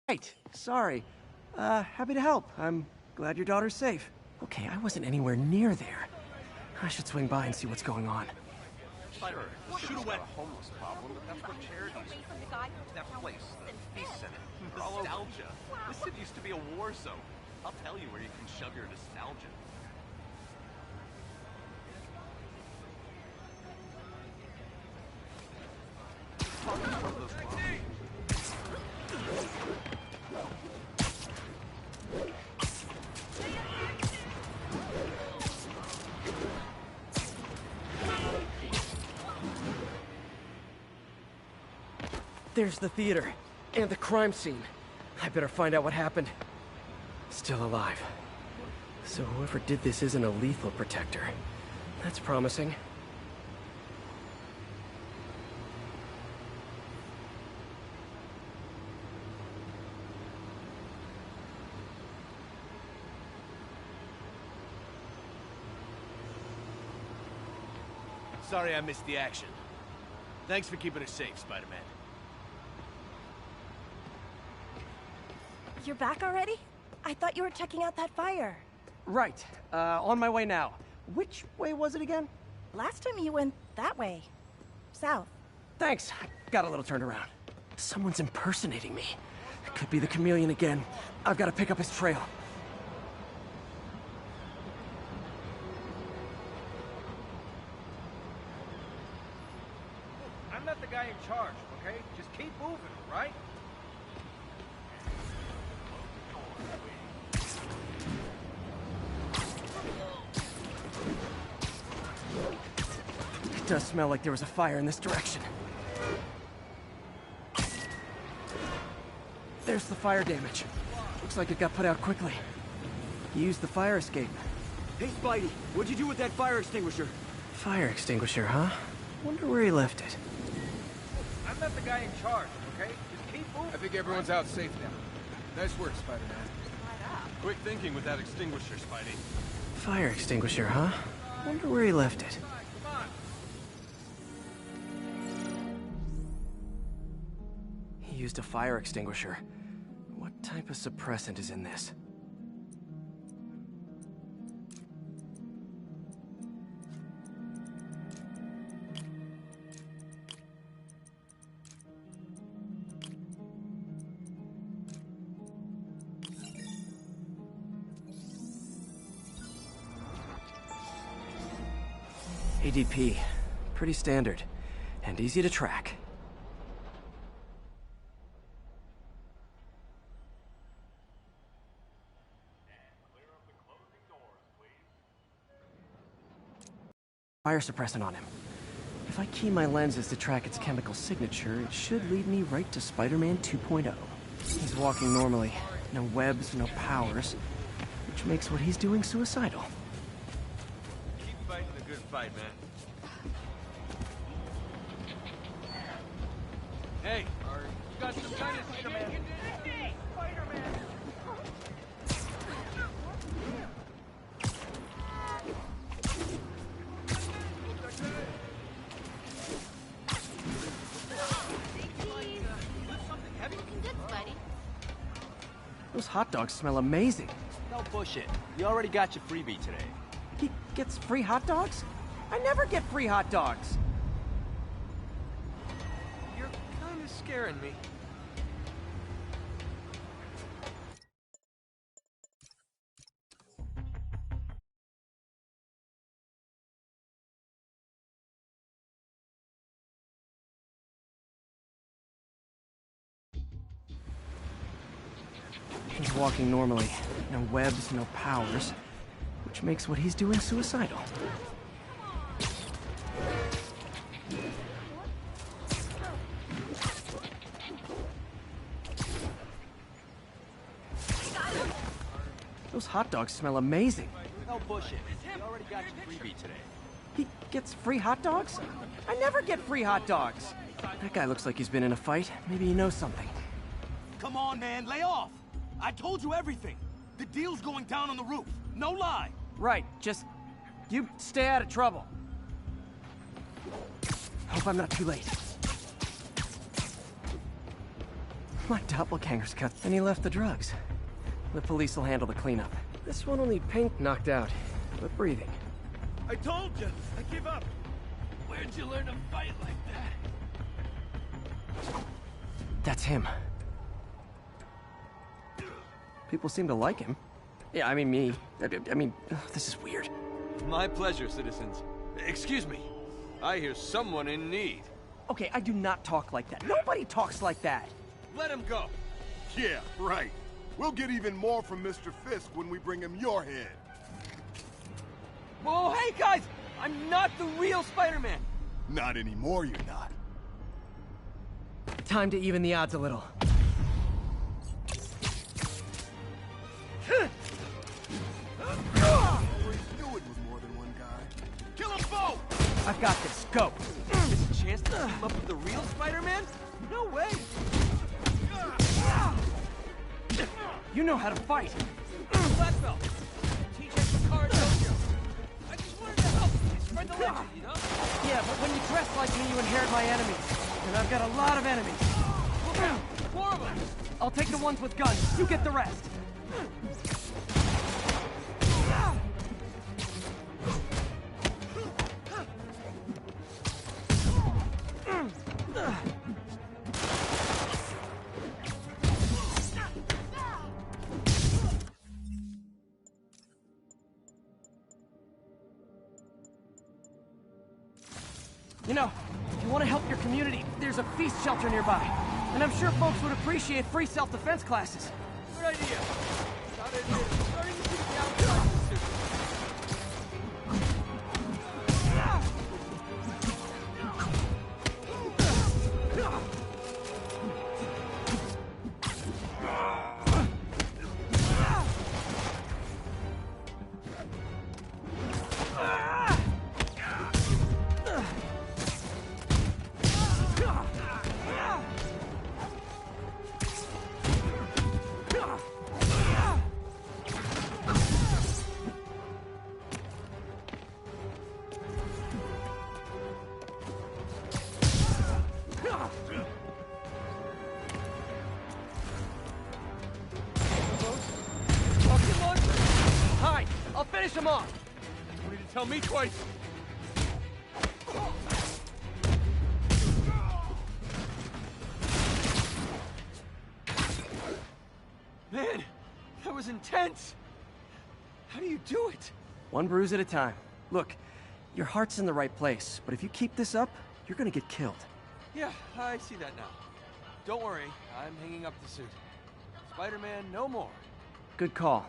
Right, sorry. Happy to help. I'm glad your daughter's safe. Okay, I wasn't anywhere near there. I should swing by and see what's going on. Spider, should have went homeless problem, but that's what charities do. That place, the Peace Center. Nostalgia. This city used to be a war zone. I'll tell you where you can shove your nostalgia. There's the theater, and the crime scene. I better find out what happened. Still alive. So whoever did this isn't a lethal protector. That's promising. Sorry I missed the action. Thanks for keeping us safe, Spider-Man. You're back already? I thought you were checking out that fire. Right, on my way now. Which way was it again? Last time you went that way. South. Thanks, I got a little turned around. Someone's impersonating me. It could be the chameleon again. I've got to pick up his trail. I'm not the guy in charge, okay? Just keep moving, right? It does smell like there was a fire in this direction. There's the fire damage. Looks like it got put out quickly. He used the fire escape. Hey, Spidey, what'd you do with that fire extinguisher? Fire extinguisher, huh? Wonder where he left it. I'm not the guy in charge, okay? Just keep moving. I think everyone's out safe now. Nice work, Spider-Man. Quick thinking with that extinguisher, Spidey. Fire extinguisher, huh? Wonder where he left it. Come on. He used a fire extinguisher. What type of suppressant is in this? ADP. Pretty standard. And easy to track. Fire suppressant on him. If I key my lenses to track its chemical signature, it should lead me right to Spider-Man 2.0. He's walking normally. No webs, no powers. Which makes what he's doing suicidal. Keep fighting the good fight, man. Hey, you got some kind of Spider-Man. Those hot dogs smell amazing. No bullshit. You already got your freebie today. He gets free hot dogs? I never get free hot dogs. You're kind of scaring me. He's walking normally. No webs, no powers. Which makes what he's doing suicidal. Those hot dogs smell amazing. No bullshit. You already got your freebie today. He gets free hot dogs? I never get free hot dogs. That guy looks like he's been in a fight. Maybe he knows something. Come on, man, lay off! I told you everything. The deal's going down on the roof. No lie. Right, just... you stay out of trouble. Hope I'm not too late. My doppelganger's cut, and he left the drugs. The police will handle the cleanup. This one will need paint knocked out, but breathing. I told you, I give up. Where'd you learn to fight like that? That's him. People seem to like him. Yeah, I mean me. I mean, this is weird. My pleasure, citizens. Excuse me. I hear someone in need. Okay, I do not talk like that. Nobody talks like that. Let him go. Yeah, right. We'll get even more from Mr. Fisk when we bring him your head. Whoa, hey guys! I'm not the real Spider-Man! Not anymore, you're not. Time to even the odds a little. Always knew it was more than one guy. Kill them both! I've got this. Go. There's a chance to team up with the real Spider-Man? No way! You know how to fight. Black belt! Teach us the card dojo! I just wanted to help spread the legend, you know? Yeah, but when you dress like me, you inherit my enemies. And I've got a lot of enemies. Four of them! I'll take the ones with guns. You get the rest. You know, if you want to help your community, there's a feast shelter nearby. And I'm sure folks would appreciate free self-defense classes. Good idea. Starting to see the outside of the suit. Hi, I'll finish him off. You need to tell me twice. Man, that was intense! How do you do it? One bruise at a time. Look, your heart's in the right place, but if you keep this up, you're gonna get killed. Yeah, I see that now. Don't worry, I'm hanging up the suit. Spider-Man no more. Good call.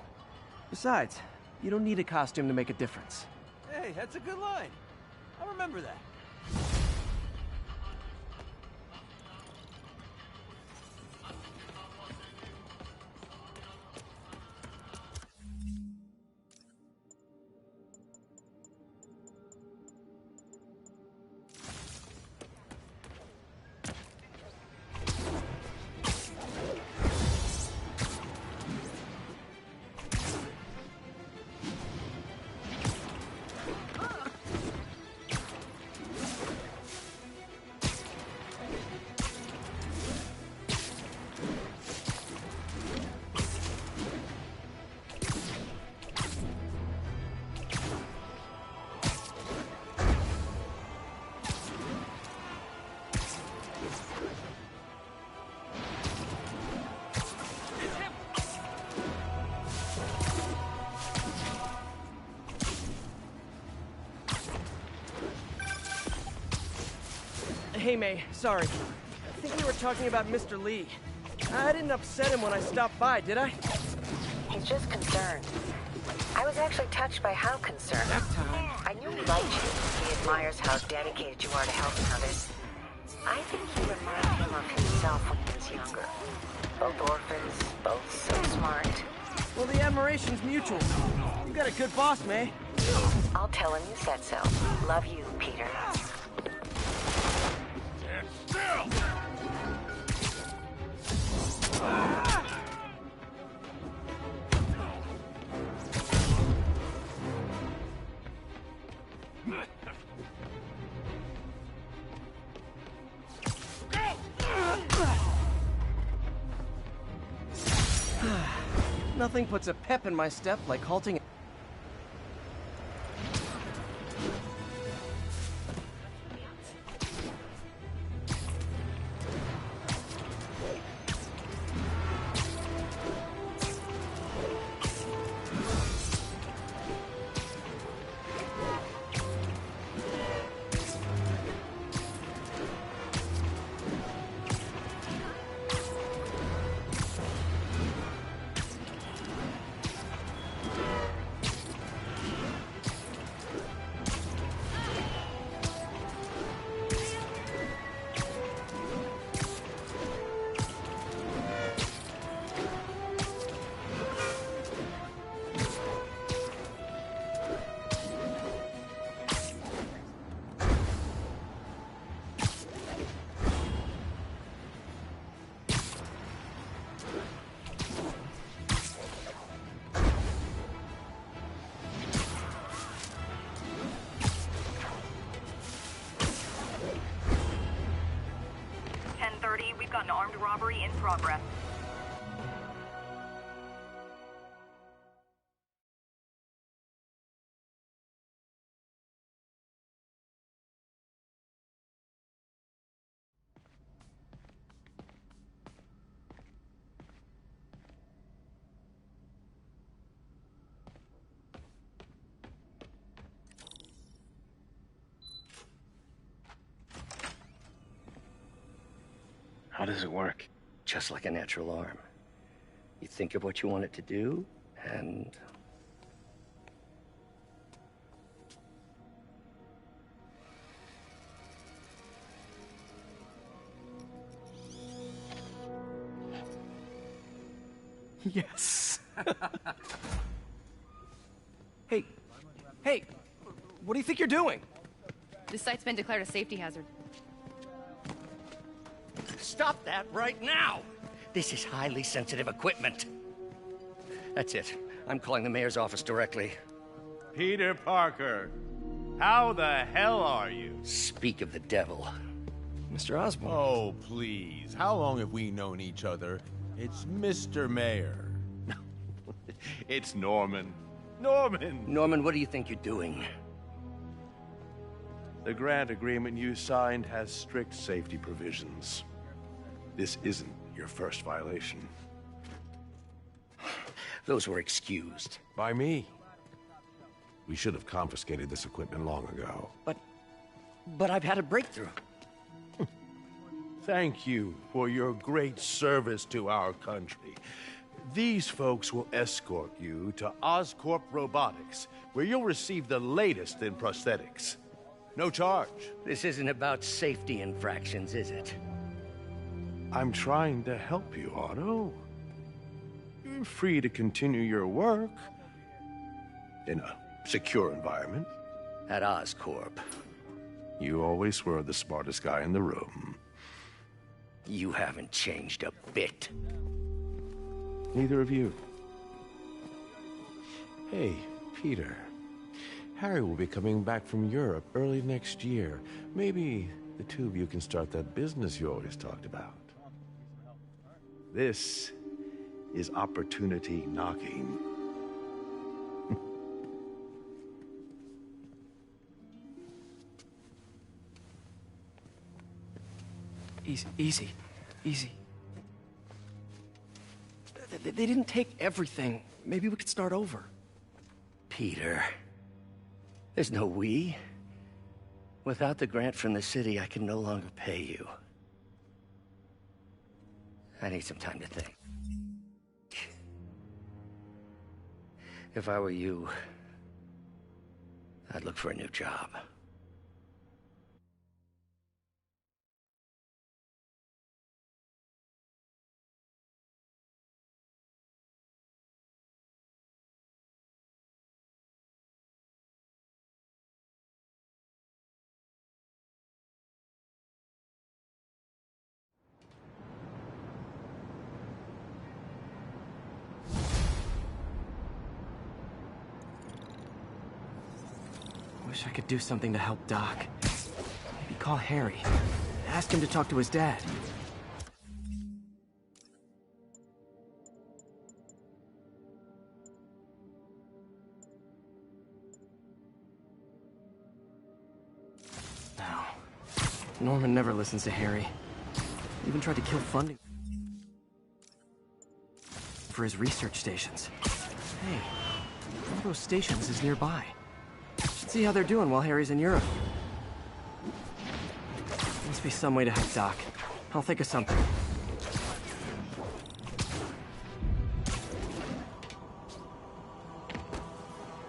Besides, you don't need a costume to make a difference. Hey, that's a good line. I'll remember that. Hey, May, sorry. I think we were talking about Mr. Lee. I didn't upset him when I stopped by, did I? He's just concerned. I was actually touched by how concerned. That time. I knew he liked you. He admires how dedicated you are to helping others. I think you remind him of himself when he was younger. Both orphans, both so smart. Well, the admiration's mutual. You got a good boss, May. I'll tell him you said so. Love you, Peter. Nothing puts a pep in my step like halting. We've got an armed robbery in progress. How does it work? Just like a natural arm. You think of what you want it to do, and... Yes. Hey, what do you think you're doing? This site's been declared a safety hazard. Stop that right now! This is highly sensitive equipment. That's it. I'm calling the mayor's office directly. Peter Parker, how the hell are you? Speak of the devil. Mr. Osborn. Oh, please. How long have we known each other? It's Mr. Mayor. It's Norman. Norman! Norman, what do you think you're doing? The grant agreement you signed has strict safety provisions. This isn't your first violation. Those were excused. By me. We should have confiscated this equipment long ago. But I've had a breakthrough. Thank you for your great service to our country. These folks will escort you to Oscorp Robotics, where you'll receive the latest in prosthetics. No charge. This isn't about safety infractions, is it? I'm trying to help you, Otto. You're free to continue your work in a secure environment. At Oscorp. You always were the smartest guy in the room. You haven't changed a bit. Neither of you. Hey, Peter. Harry will be coming back from Europe early next year. Maybe the two of you can start that business you always talked about. This is opportunity knocking. Easy. They didn't take everything. Maybe we could start over. Peter, there's no we. Without the grant from the city, I can no longer pay you. I need some time to think. If I were you, I'd look for a new job. Wish I could do something to help Doc. Maybe call Harry. Ask him to talk to his dad. Norman never listens to Harry. Even tried to kill funding for his research stations. Hey, one of those stations is nearby. Should see how they're doing while Harry's in Europe. Must be some way to help Doc. I'll think of something.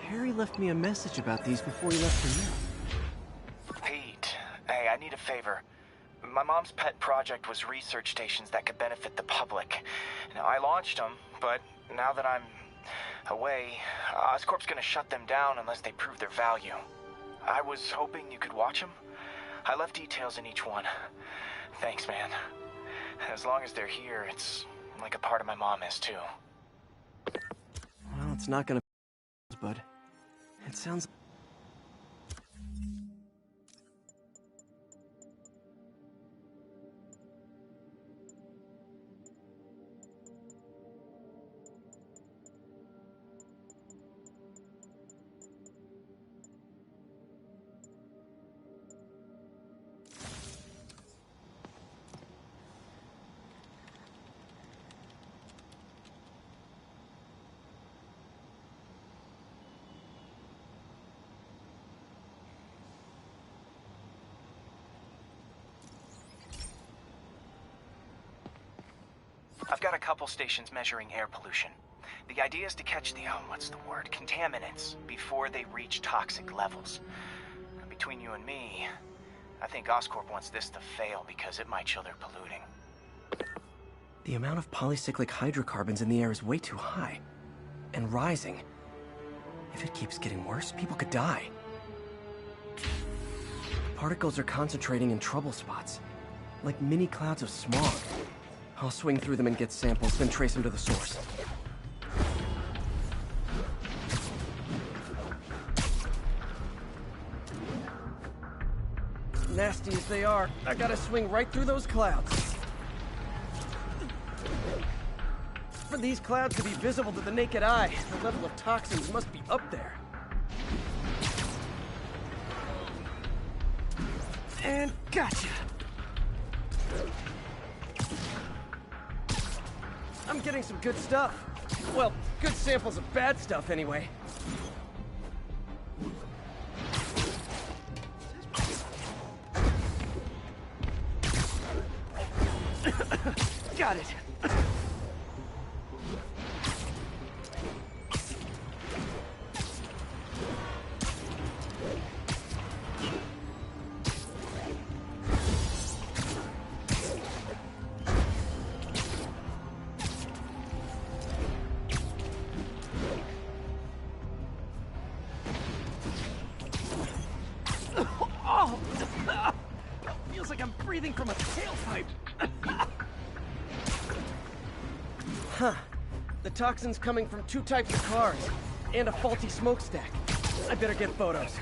Harry left me a message about these before he left for Europe. Pete, hey, I need a favor. My mom's pet project was research stations that could benefit the public. Now, I launched them, but now that I'm away, Oscorp's gonna shut them down unless they prove their value. I was hoping you could watch them. I left details in each one. Thanks, man. As long as they're here, it's like a part of my mom is, too. Well, it's not gonna be, bud. It sounds... I've got a couple stations measuring air pollution. The idea is to catch the, what's the word, contaminants before they reach toxic levels. Between you and me, I think Oscorp wants this to fail because it might show they're polluting. The amount of polycyclic hydrocarbons in the air is way too high. And rising. If it keeps getting worse, people could die. Particles are concentrating in trouble spots, like mini clouds of smog. I'll swing through them and get samples, then trace them to the source. Nasty as they are, I gotta swing right through those clouds. For these clouds to be visible to the naked eye, the level of toxins must be up there. And gotcha! I'm getting some good stuff. Well, good samples of bad stuff, anyway. Got it. Feels like I'm breathing from a tailpipe. Huh. The toxin's coming from two types of cars, and a faulty smokestack. I better get photos.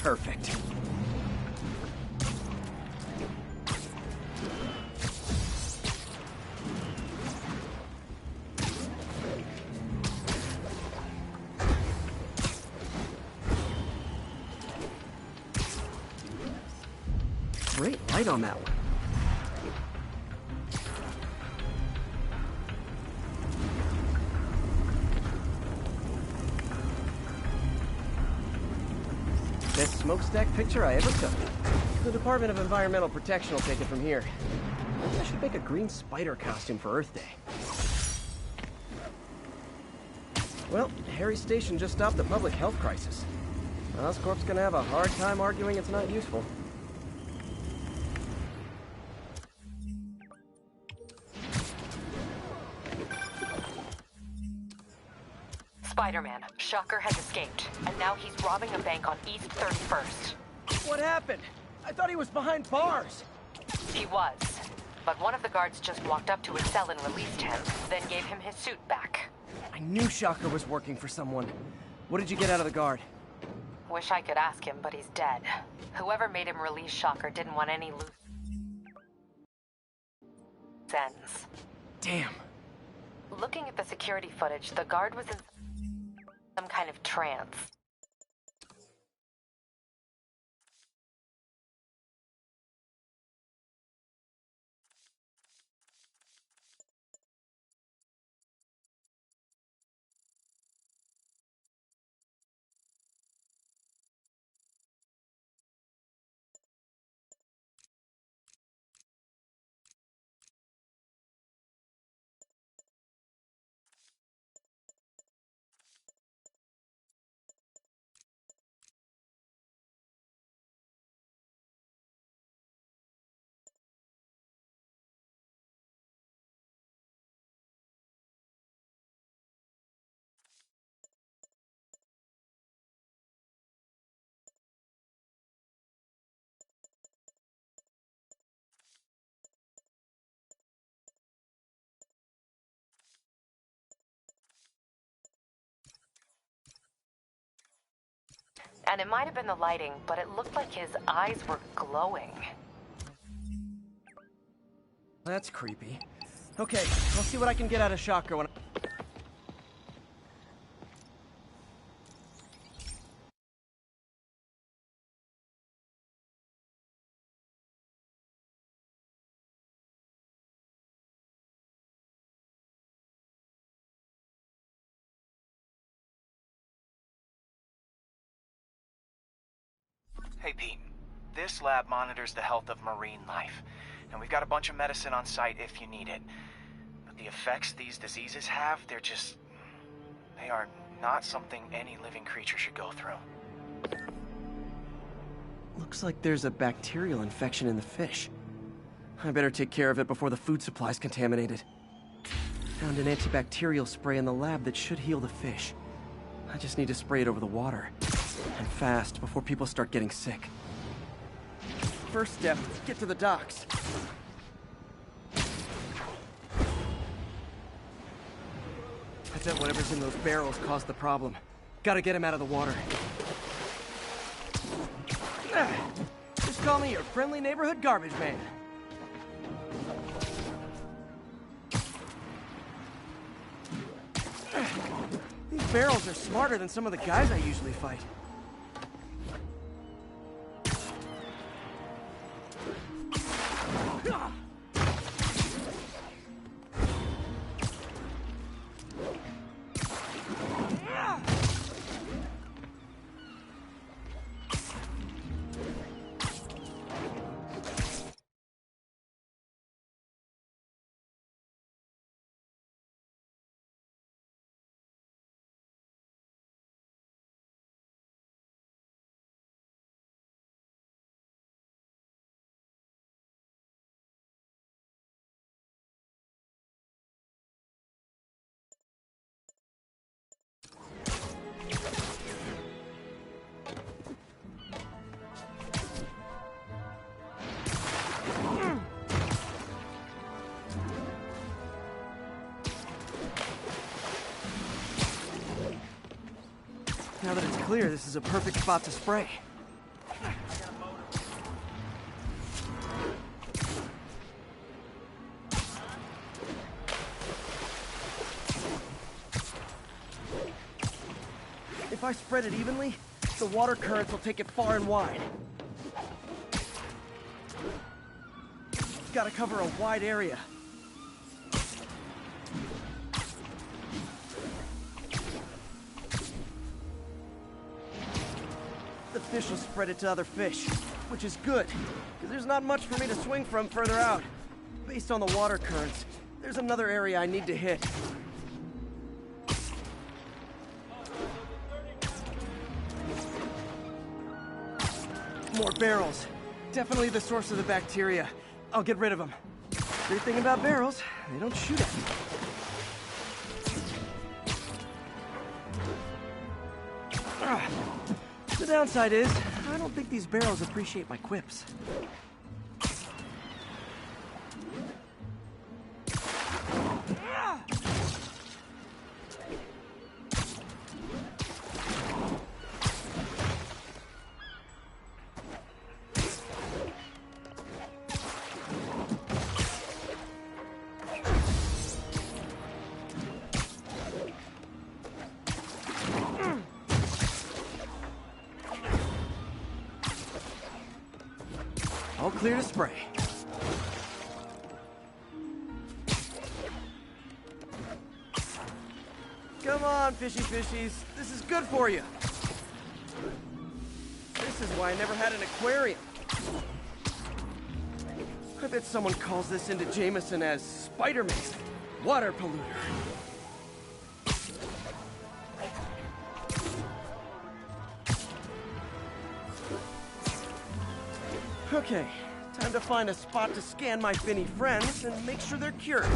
Perfect. Great light on that one. Best smokestack picture I ever took. The Department of Environmental Protection will take it from here. I should make a green spider costume for Earth Day. Well, Harry's station just stopped the public health crisis. Oscorp's gonna have a hard time arguing it's not useful. Spider-Man, Shocker has escaped, and now he's robbing a bank on East 31st. What happened? I thought he was behind bars. He was, but one of the guards just walked up to his cell and released him, then gave him his suit back. I knew Shocker was working for someone. What did you get out of the guard? Wish I could ask him, but he's dead. Whoever made him release Shocker didn't want any loose ends. Damn. Looking at the security footage, the guard was in some kind of trance. And it might have been the lighting, but it looked like his eyes were glowing. That's creepy. Okay, I'll see what I can get out of Shocker when Hey, Pete. This lab monitors the health of marine life, and we've got a bunch of medicine on site if you need it. But the effects these diseases have, they are not something any living creature should go through. Looks like there's a bacterial infection in the fish. I better take care of it before the food supply's contaminated. Found an antibacterial spray in the lab that should heal the fish. I just need to spray it over the water. And fast, before people start getting sick. First step, get to the docks. I bet whatever's in those barrels caused the problem. Gotta get him out of the water. Just call me your friendly neighborhood garbage man. These barrels are smarter than some of the guys I usually fight. Now that it's clear, this is a perfect spot to spray. If I spread it evenly, the water currents will take it far and wide. Gotta cover a wide area. The fish will spread it to other fish, which is good, because there's not much for me to swing from further out. Based on the water currents, there's another area I need to hit. More barrels. Definitely the source of the bacteria. I'll get rid of them. Great thing about barrels, they don't shoot at me. The downside is, I don't think these barrels appreciate my quips. All clear to spray. Come on, fishy fishies. This is good for you. This is why I never had an aquarium. I bet someone calls this into Jameson as Spiderman, water polluter. Okay, time to find a spot to scan my finny friends and make sure they're cured.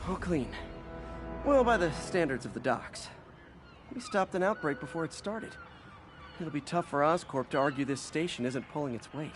All clean. Well, by the standards of the docks. We stopped an outbreak before it started. It'll be tough for Oscorp to argue this station isn't pulling its weight.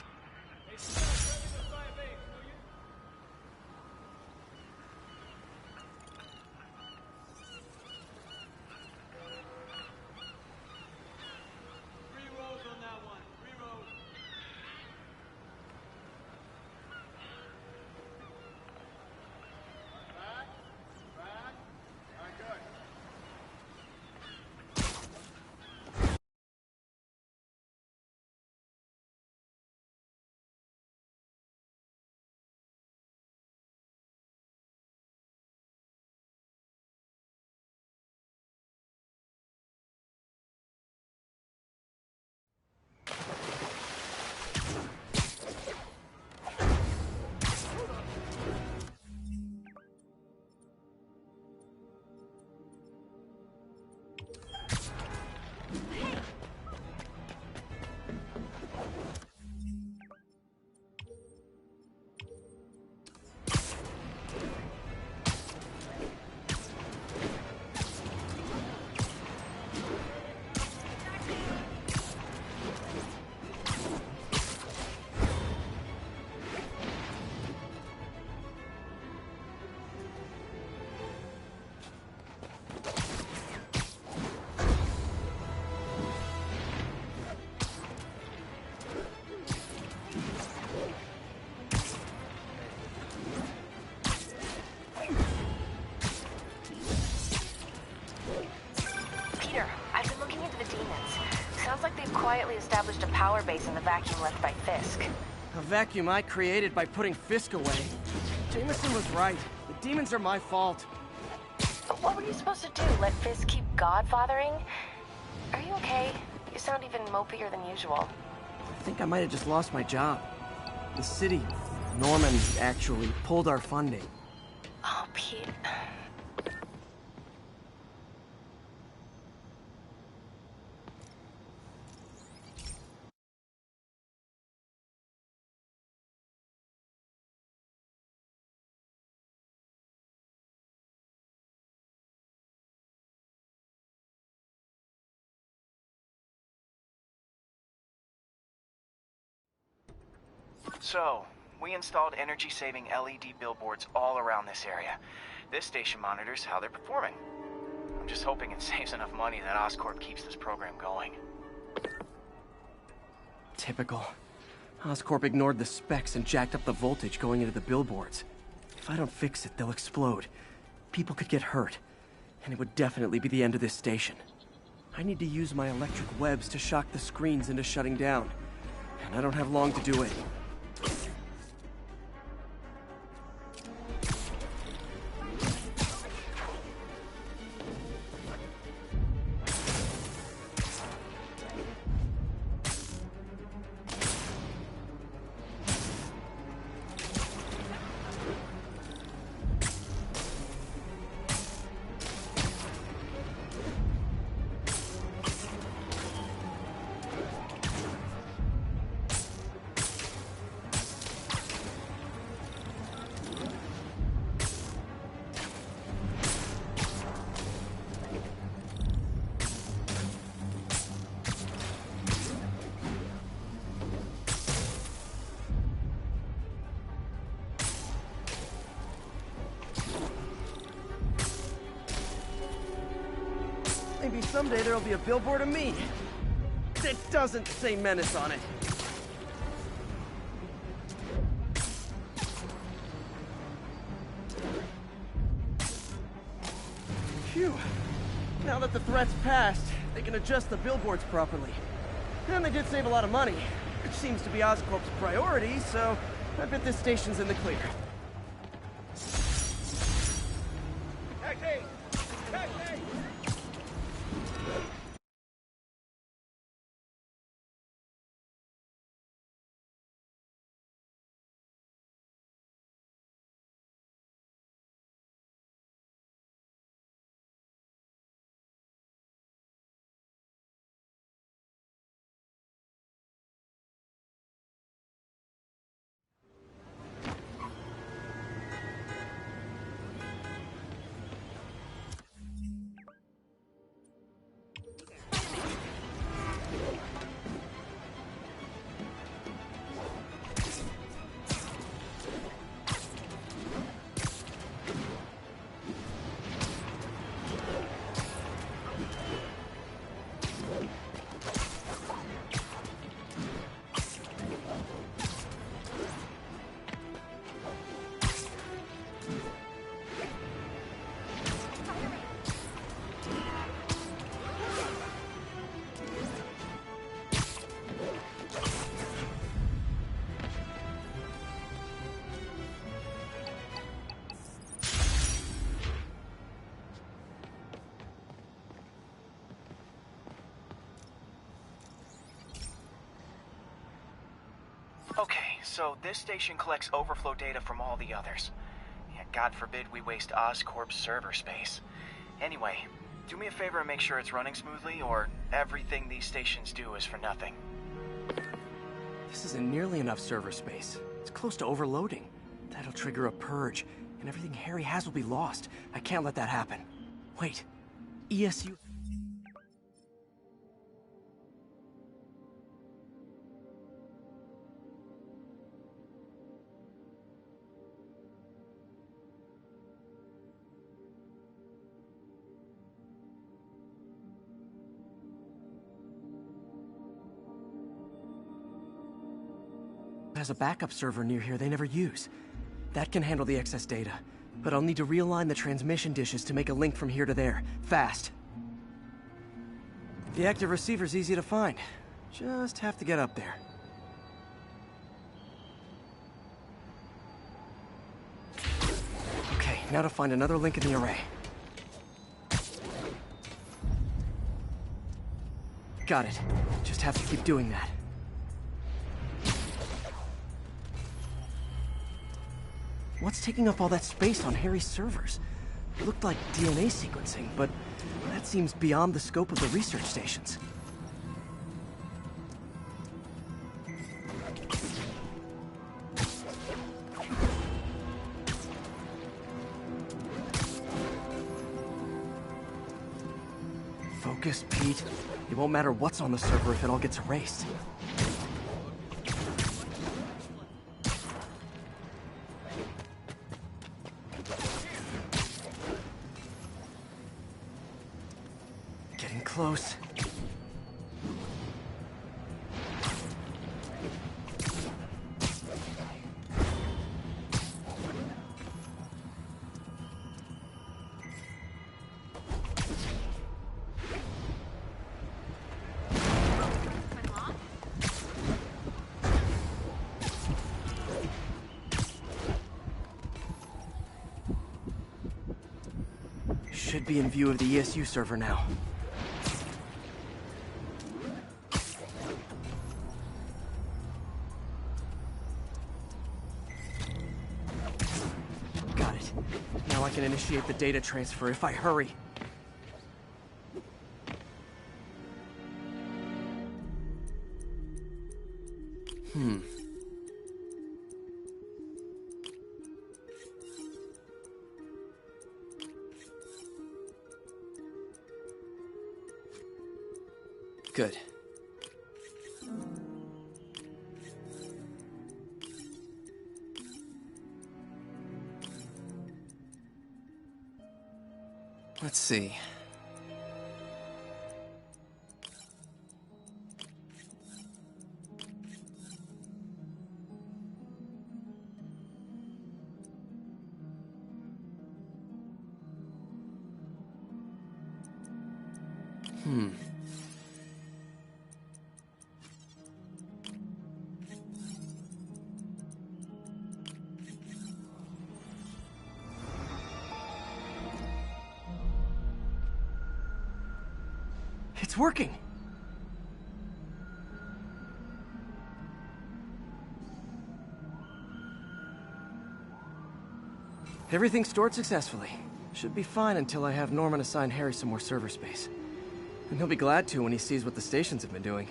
Quietly established a power base in the vacuum left by Fisk. A vacuum I created by putting Fisk away. Jameson was right. The demons are my fault. But what were you supposed to do? Let Fisk keep godfathering? Are you okay? You sound even mopier than usual. I think I might have just lost my job. The city, Norman, actually, pulled our funding. Oh, Pete. So, we installed energy-saving LED billboards all around this area. This station monitors how they're performing. I'm just hoping it saves enough money that Oscorp keeps this program going. Typical. Oscorp ignored the specs and jacked up the voltage going into the billboards. If I don't fix it, they'll explode. People could get hurt. And it would definitely be the end of this station. I need to use my electric webs to shock the screens into shutting down. And I don't have long to do it. Maybe someday there'll be a billboard of me. That doesn't say Menace on it. Phew. Now that the threat's passed, they can adjust the billboards properly. And they did save a lot of money, which seems to be Oscorp's priority, so I bet this station's in the clear. Taxi! Taxi! Okay, so this station collects overflow data from all the others. Yeah, God forbid we waste Oscorp's server space. Anyway, do me a favor and make sure it's running smoothly, or everything these stations do is for nothing. This isn't nearly enough server space. It's close to overloading. That'll trigger a purge, and everything Harry has will be lost. I can't let that happen. Wait, ESU... has a backup server near here they never use. That can handle the excess data, but I'll need to realign the transmission dishes to make a link from here to there, fast. The active receiver's easy to find. Just have to get up there. Okay, now to find another link in the array. Got it. Just have to keep doing that. What's taking up all that space on Harry's servers? It looked like DNA sequencing, but that seems beyond the scope of the research stations. Focus, Pete. It won't matter what's on the server if it all gets erased. Getting close. Should be in view of the ESU server now. Got it. Now I can initiate the data transfer if I hurry. Good. Let's see. It's working! Everything's stored successfully. Should be fine until I have Norman assign Harry some more server space. And he'll be glad to when he sees what the stations have been doing.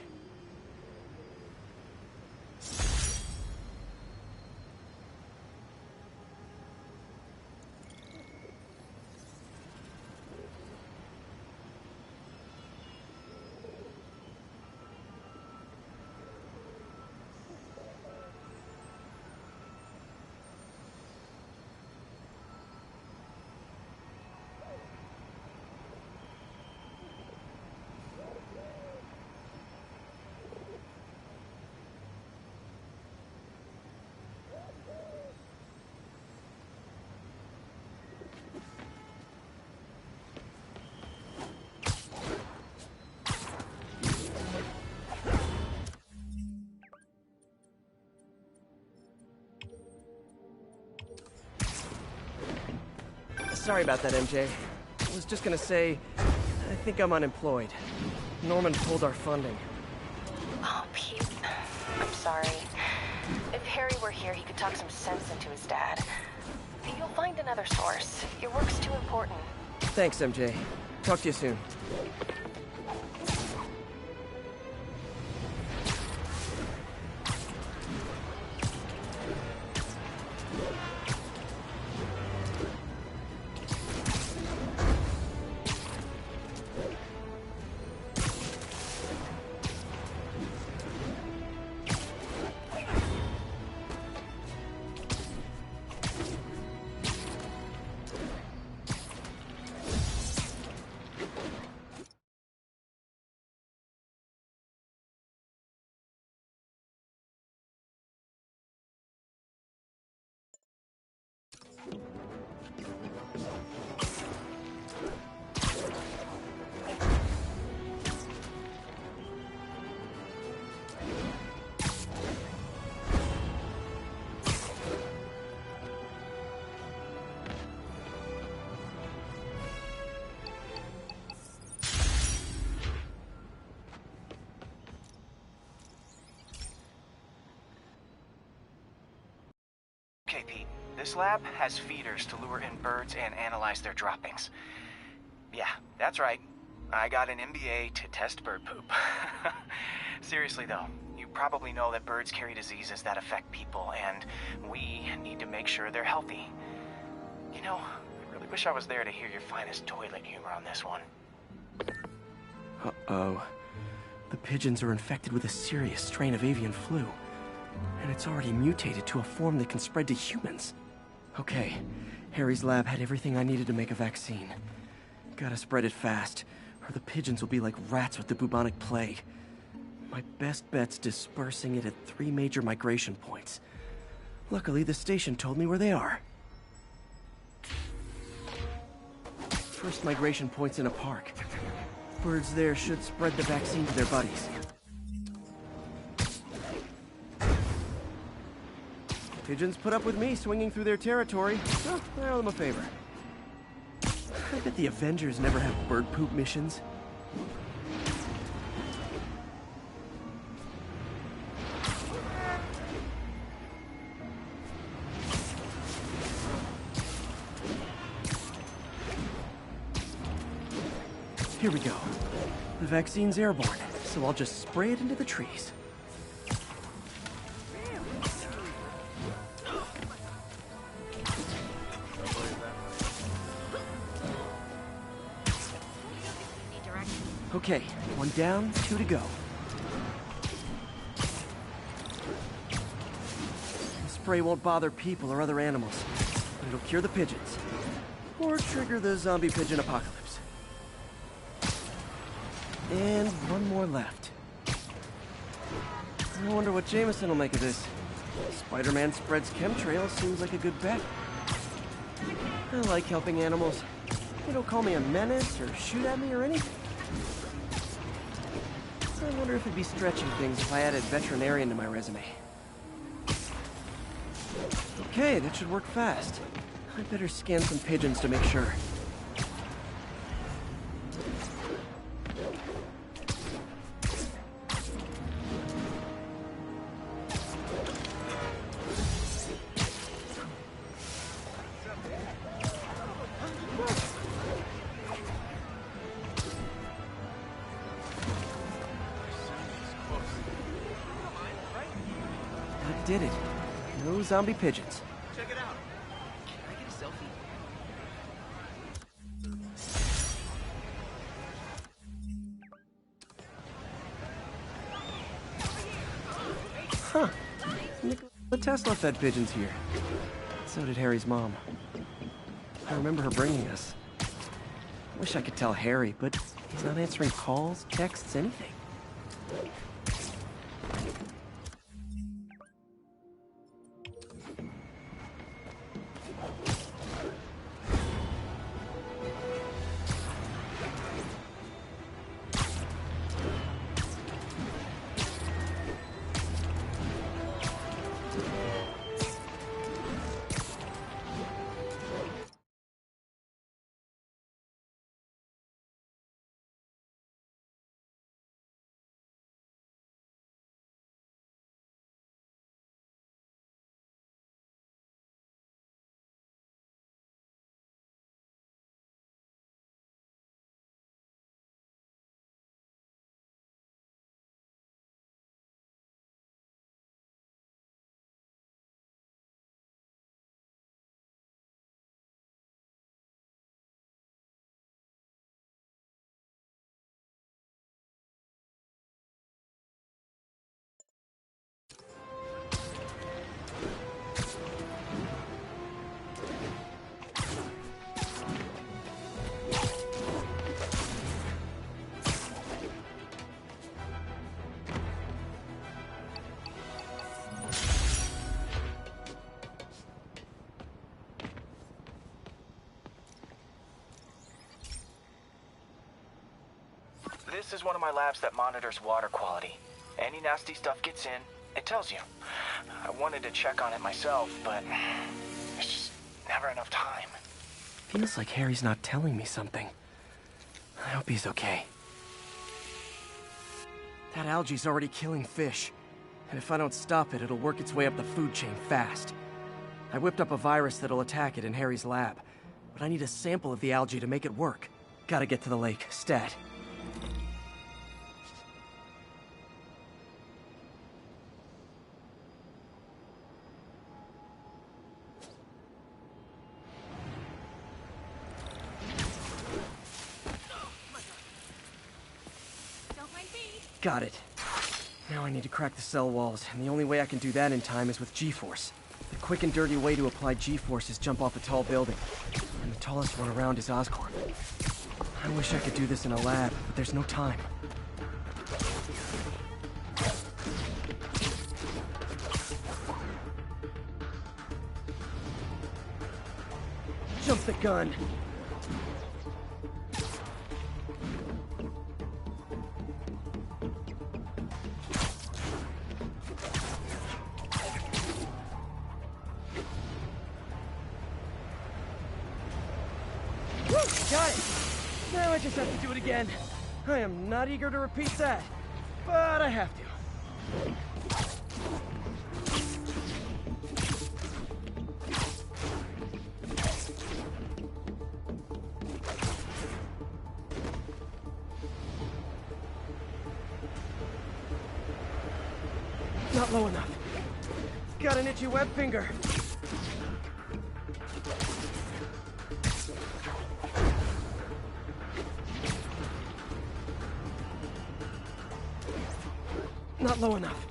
Sorry about that, MJ. I was just gonna say, I think I'm unemployed. Norman pulled our funding. Oh, Pete. I'm sorry. If Harry were here, he could talk some sense into his dad. You'll find another source. Your work's too important. Thanks, MJ. Talk to you soon. Okay, Pete. This lab has feeders to lure in birds and analyze their droppings. Yeah, that's right. I got an MBA to test bird poop. Seriously though, you probably know that birds carry diseases that affect people, and we need to make sure they're healthy. You know, I really wish I was there to hear your finest toilet humor on this one. Uh-oh. The pigeons are infected with a serious strain of avian flu. And it's already mutated to a form that can spread to humans. Okay, Harry's lab had everything I needed to make a vaccine. Gotta spread it fast, or the pigeons will be like rats with the bubonic plague. My best bet's dispersing it at 3 major migration points. Luckily, the station told me where they are. First migration point's in a park. Birds there should spread the vaccine to their buddies. Pigeons put up with me swinging through their territory, so I owe them a favor. I bet the Avengers never have bird poop missions. Here we go. The vaccine's airborne, so I'll just spray it into the trees. Okay, 1 down, 2 to go. The spray won't bother people or other animals, but it'll cure the pigeons. Or trigger the zombie pigeon apocalypse. And 1 more left. I wonder what Jameson will make of this. Spider-Man spreads chemtrails seems like a good bet. I like helping animals. They don't call me a menace or shoot at me or anything. I wonder if it'd be stretching things if I added veterinarian to my resume. Okay, that should work fast. I'd better scan some pigeons to make sure. I did it. No zombie pigeons. Check it out. Can I get a selfie? Huh. Nikola Tesla fed pigeons here. So did Harry's mom. I remember her bringing us. Wish I could tell Harry, but he's not answering calls, texts, anything. This is one of my labs that monitors water quality. Any nasty stuff gets in, it tells you. I wanted to check on it myself, but there's just never enough time. Feels like Harry's not telling me something. I hope he's okay. That algae's already killing fish. And if I don't stop it, it'll work its way up the food chain fast. I whipped up a virus that'll attack it in Harry's lab. But I need a sample of the algae to make it work. Gotta get to the lake, stat. Got it. Now I need to crack the cell walls, and the only way I can do that in time is with G-force. The quick and dirty way to apply G-force is jump off a tall building. And the tallest one around is Oscorp. I wish I could do this in a lab, but there's no time. Jump the gun! Got it! Now I just have to do it again. I am not eager to repeat that, but I have to. Not low enough. Got an itchy web finger. Not low enough.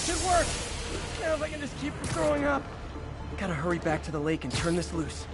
Should work! Now if I can just keep from throwing up. Gotta hurry back to the lake and turn this loose.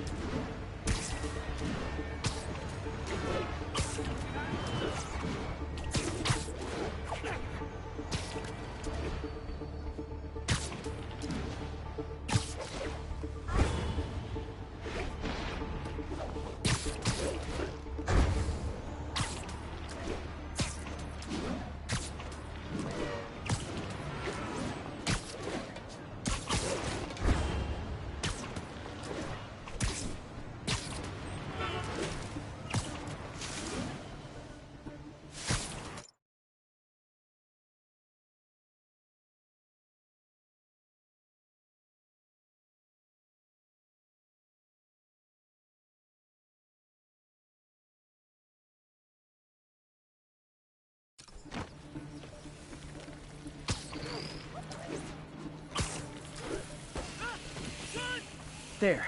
there.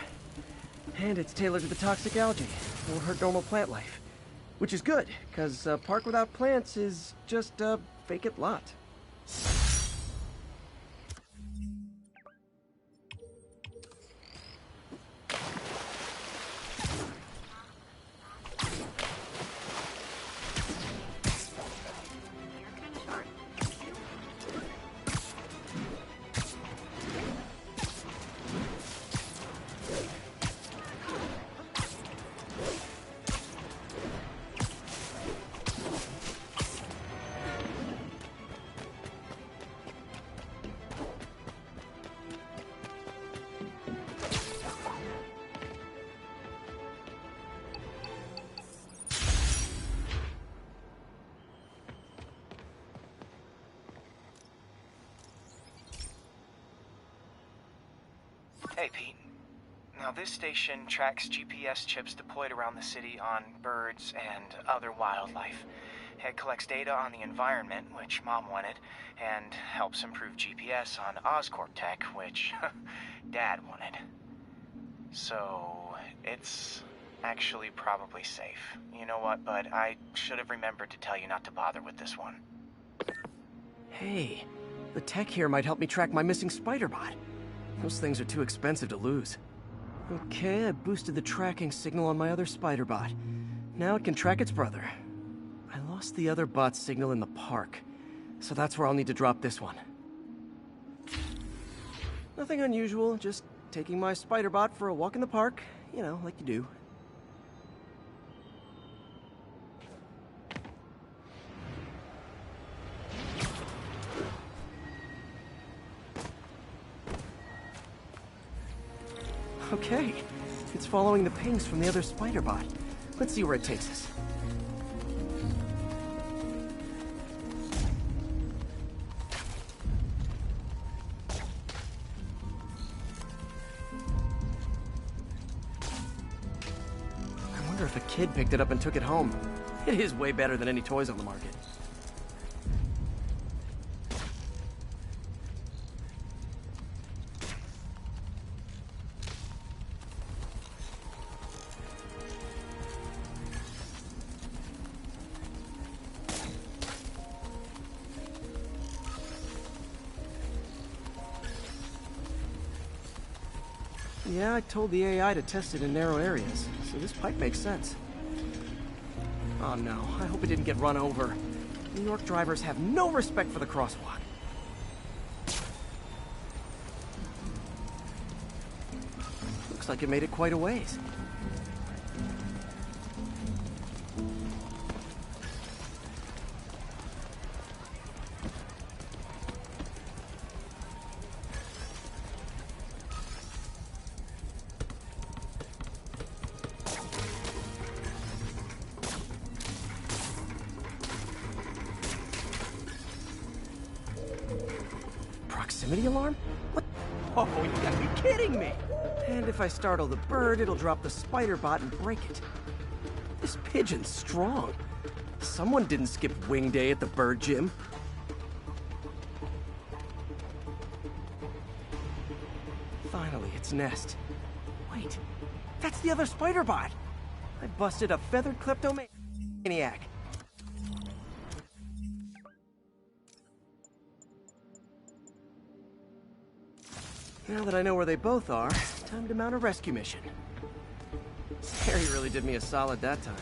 And it's tailored to the toxic algae. Won't hurt normal plant life. Which is good, because a park without plants is just a vacant lot. Hey, Pete. Now, this station tracks GPS chips deployed around the city on birds and other wildlife. It collects data on the environment, which Mom wanted, and helps improve GPS on Oscorp tech, which Dad wanted. So, it's actually probably safe. You know what, bud? I should have remembered to tell you not to bother with this one. Hey, the tech here might help me track my missing Spiderbot. Those things are too expensive to lose. Okay, I boosted the tracking signal on my other Spiderbot. Now it can track its brother. I lost the other bot's signal in the park, so that's where I'll need to drop this one. Nothing unusual, just taking my Spiderbot for a walk in the park, you know, like you do. Okay, it's following the pings from the other Spiderbot. Let's see where it takes us. I wonder if a kid picked it up and took it home. It is way better than any toys on the market. Yeah, I told the AI to test it in narrow areas, so this pipe makes sense. Oh no, I hope it didn't get run over. New York drivers have no respect for the crosswalk. Looks like it made it quite a ways. Proximity alarm? What? Oh, you gotta be kidding me! And if I startle the bird, it'll drop the Spiderbot and break it. This pigeon's strong. Someone didn't skip wing day at the bird gym. Finally, its nest. Wait, that's the other Spiderbot! I busted a feathered kleptomaniac. Now that I know where they both are, time to mount a rescue mission. Harry really did me a solid that time.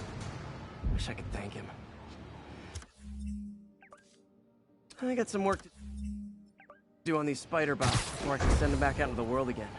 Wish I could thank him. I got some work to do on these Spiderbots before I can send them back out into the world again.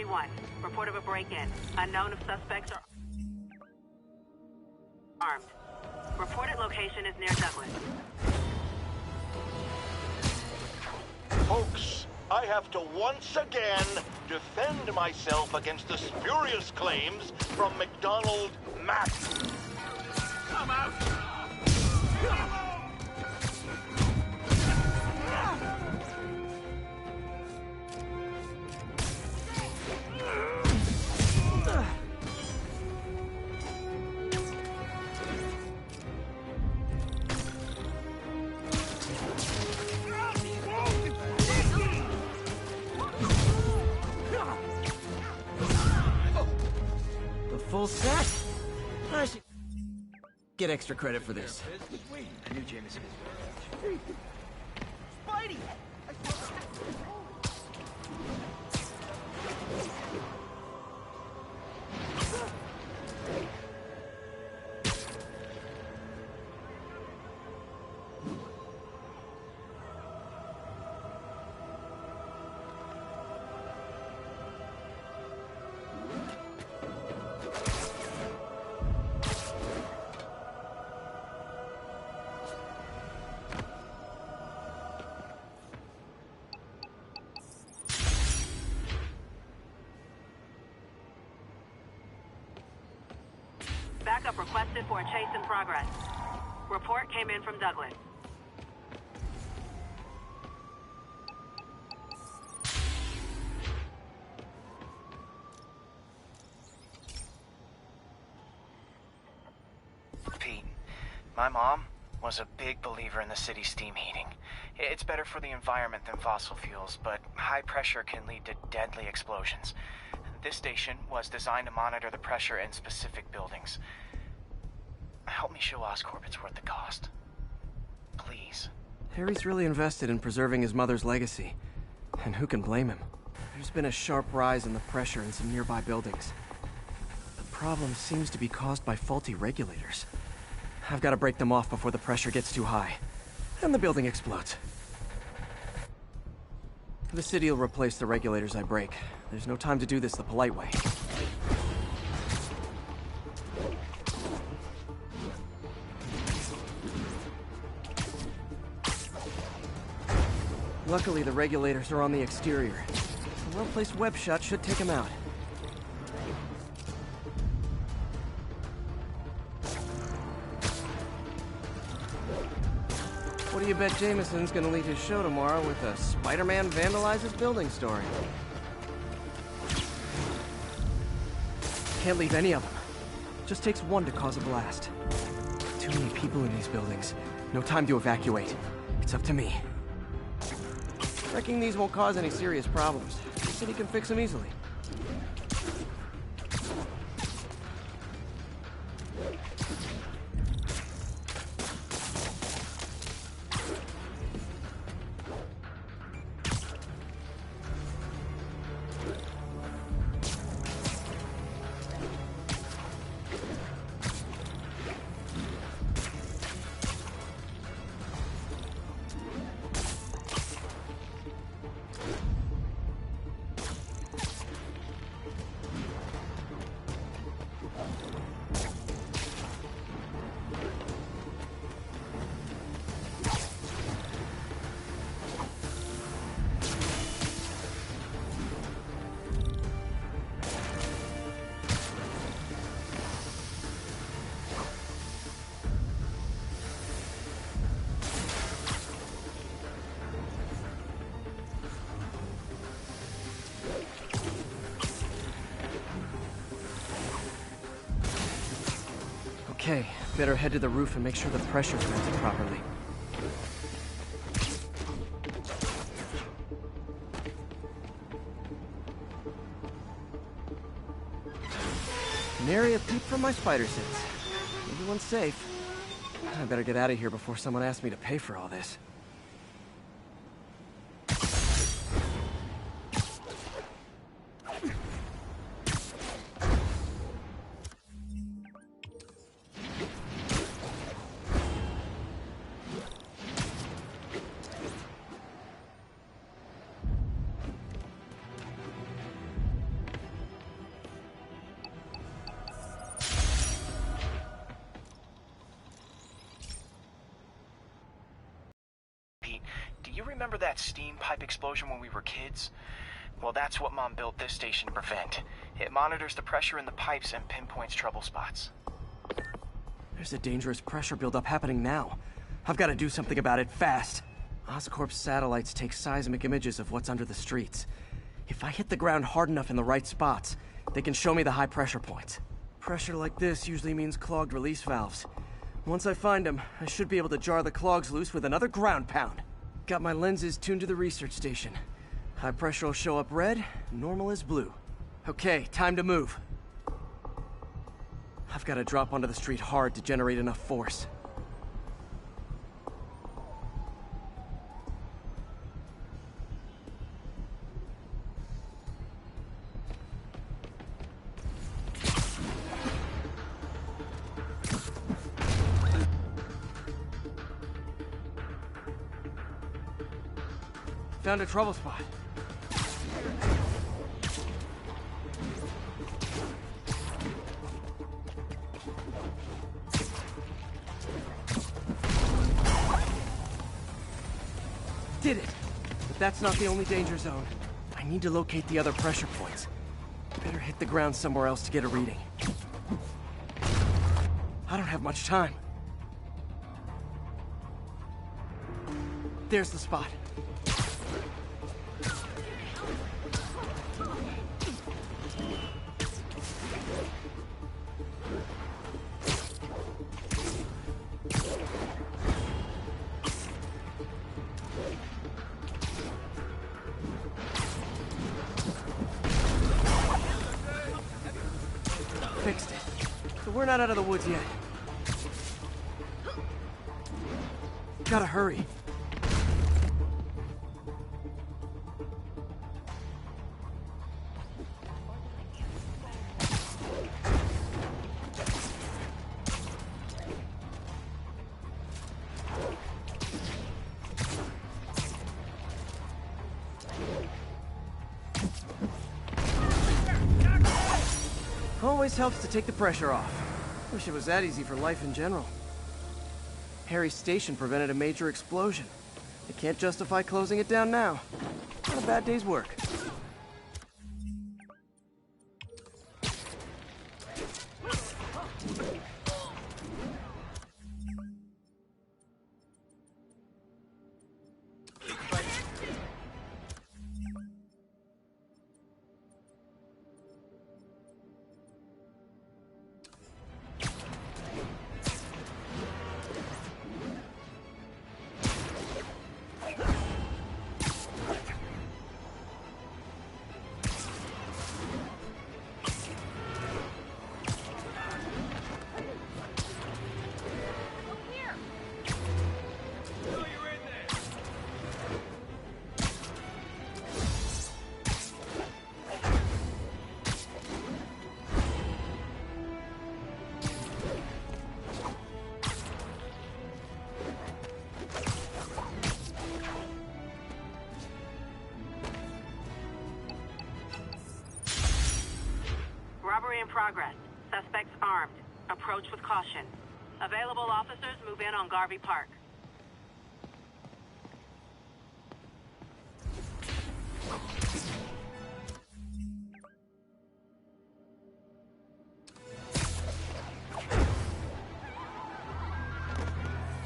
31. Report of a break-in. Unknown if suspects are armed. Reported location is near Douglas. Folks, I have to once again defend myself against the spurious claims from McDonald Mack. Come out! Full set? I should get extra credit for this. I knew Jameson. Spidey! Backup requested for a chase in progress. Report came in from Douglas. Pete, my mom was a big believer in the city's steam heating. It's better for the environment than fossil fuels, but high pressure can lead to deadly explosions. This station was designed to monitor the pressure in specific buildings. Help me show Oscorp it's worth the cost. Please. Harry's really invested in preserving his mother's legacy. And who can blame him? There's been a sharp rise in the pressure in some nearby buildings. The problem seems to be caused by faulty regulators. I've got to break them off before the pressure gets too high. And the building explodes. The city will replace the regulators I break. There's no time to do this the polite way. Luckily, the regulators are on the exterior. A well-placed web shot should take them out. What do you bet Jameson's gonna lead his show tomorrow with a Spider-Man vandalizes building story? Can't leave any of them. Just takes one to cause a blast. Too many people in these buildings. No time to evacuate. It's up to me. Wrecking these won't cause any serious problems. The city can fix them easily. Okay, better head to the roof and make sure the pressure's vented properly. Nary a peep from my spider sense. Everyone's safe. I better get out of here before someone asks me to pay for all this. you remember that steam pipe explosion when we were kids? Well, that's what Mom built this station to prevent. It monitors the pressure in the pipes and pinpoints trouble spots. There's a dangerous pressure buildup happening now. I've got to do something about it fast. Oscorp's satellites take seismic images of what's under the streets. If I hit the ground hard enough in the right spots, they can show me the high pressure points. Pressure like this usually means clogged release valves. Once I find them, I should be able to jar the clogs loose with another ground pound. Got my lenses tuned to the research station. High pressure will show up red, normal is blue. Okay, time to move. I've got to drop onto the street hard to generate enough force. Found a trouble spot. Did it! But that's not the only danger zone. I need to locate the other pressure points. Better hit the ground somewhere else to get a reading. I don't have much time. There's the spot. Fixed it. So we're not out of the woods yet. Gotta hurry. Always helps to take the pressure off. Wish it was that easy for life in general. Harry's station prevented a major explosion. I can't justify closing it down now. Not a bad day's work. Robbery in progress. Suspects armed. Approach with caution. Available officers move in on Garvey Park.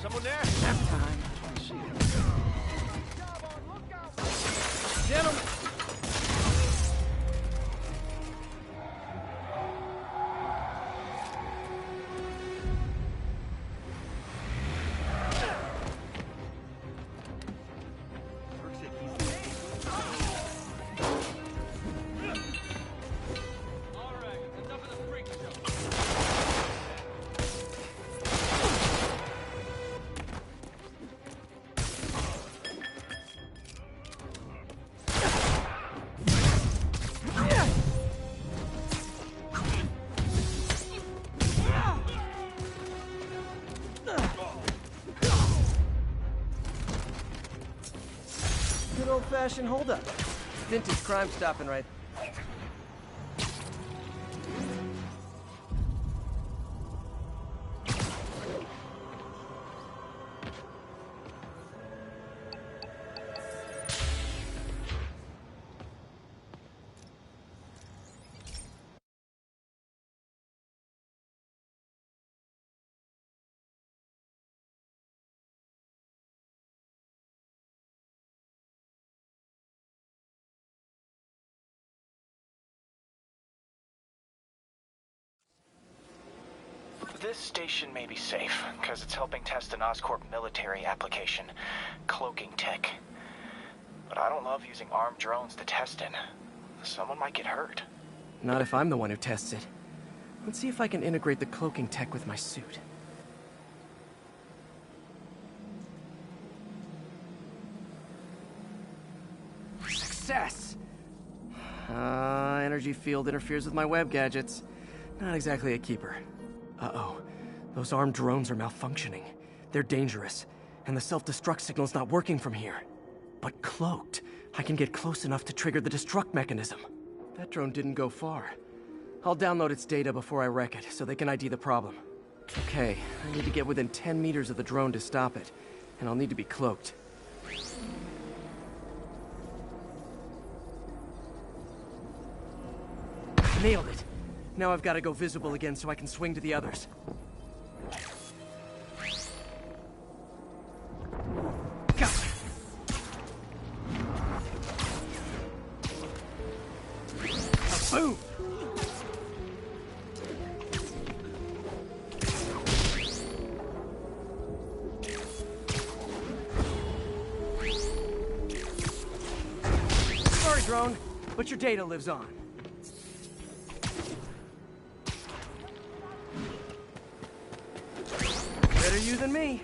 Someone there? Nap time. Gentlemen! Good old-fashioned holdup. Vintage crime stopping right. This station may be safe, because it's helping test an Oscorp military application, cloaking tech. But I don't love using armed drones to test in. Someone might get hurt. Not if I'm the one who tests it. Let's see if I can integrate the cloaking tech with my suit. Success! Energy field interferes with my web gadgets. Not exactly a keeper. Uh-oh. Those armed drones are malfunctioning. They're dangerous, and the self-destruct signal's not working from here. But cloaked, I can get close enough to trigger the destruct mechanism. That drone didn't go far. I'll download its data before I wreck it, so they can ID the problem. Okay, I need to get within 10 meters of the drone to stop it, and I'll need to be cloaked. Nailed it. Now I've got to go visible again so I can swing to the others. Got it. Boom! Sorry, drone, but your data lives on. Better you than me.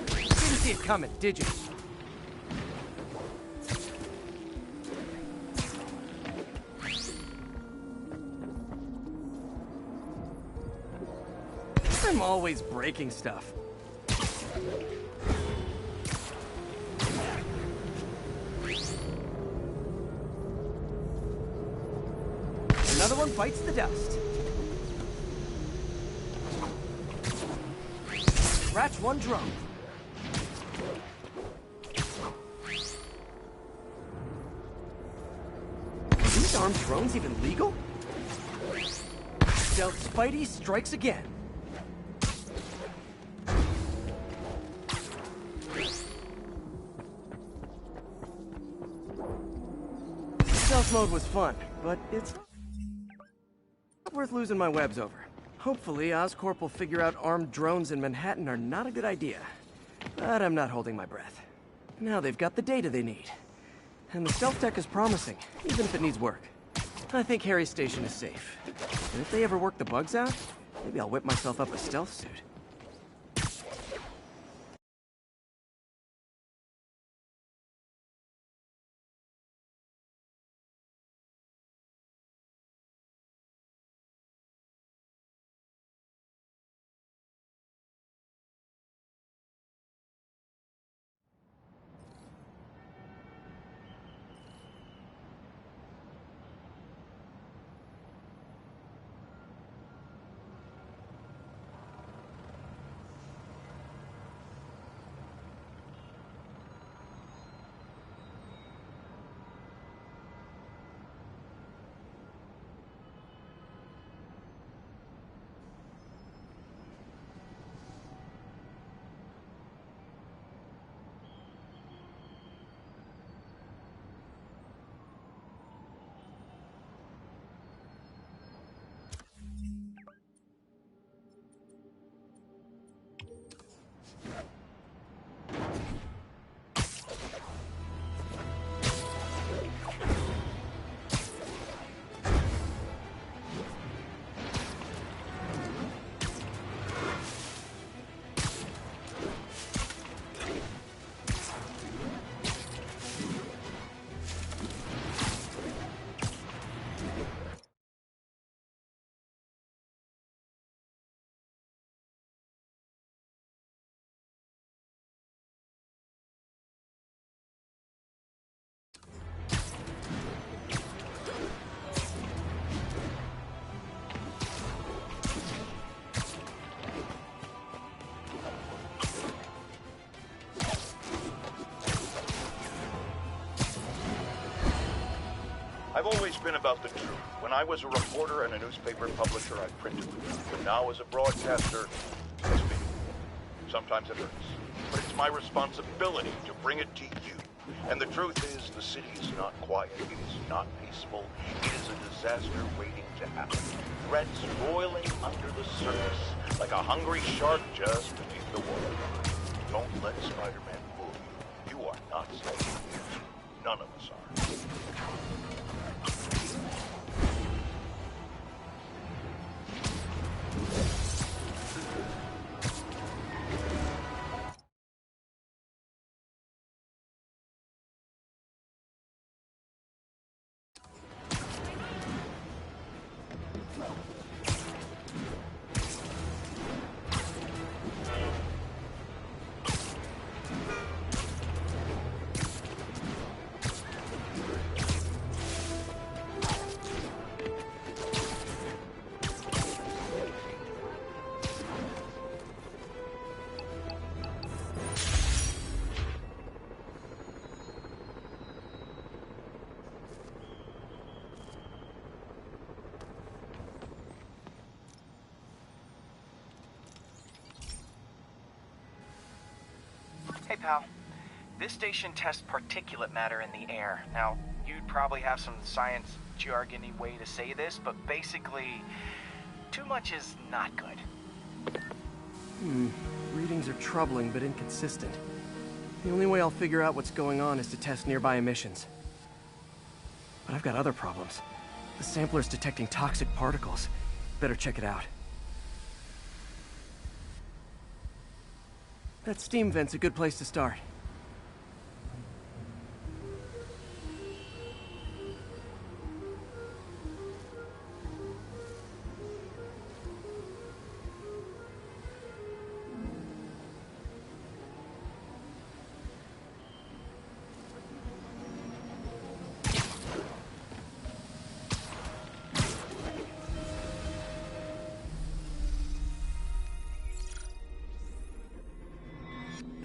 Didn't see it coming, did you? I'm always breaking stuff. Another one bites the dust. Scratch one drone. Are these armed drones even legal? Stealth Spidey strikes again. Stealth mode was fun, but it's not worth losing my webs over. Hopefully, Oscorp will figure out armed drones in Manhattan are not a good idea. But I'm not holding my breath. Now they've got the data they need. And the stealth tech is promising, even if it needs work. I think Harry's station is safe. And if they ever work the bugs out, maybe I'll whip myself up a stealth suit. I've always been about the truth. When I was a reporter and a newspaper publisher, I printed the truth. But now as a broadcaster, I speak. Sometimes it hurts. But it's my responsibility to bring it to you. And the truth is, the city is not quiet. It is not peaceful. It is a disaster waiting to happen. Threats boiling under the surface, like a hungry shark just beneath the waterline. Don't let Spider-Man fool you. You are not safe. None of us are. Hey, pal. This station tests particulate matter in the air. Now, you'd probably have some science jargony way to say this, but basically, too much is not good. Readings are troubling but inconsistent. The only way I'll figure out what's going on is to test nearby emissions. But I've got other problems. The sampler's detecting toxic particles. Better check it out. That steam vent's a good place to start.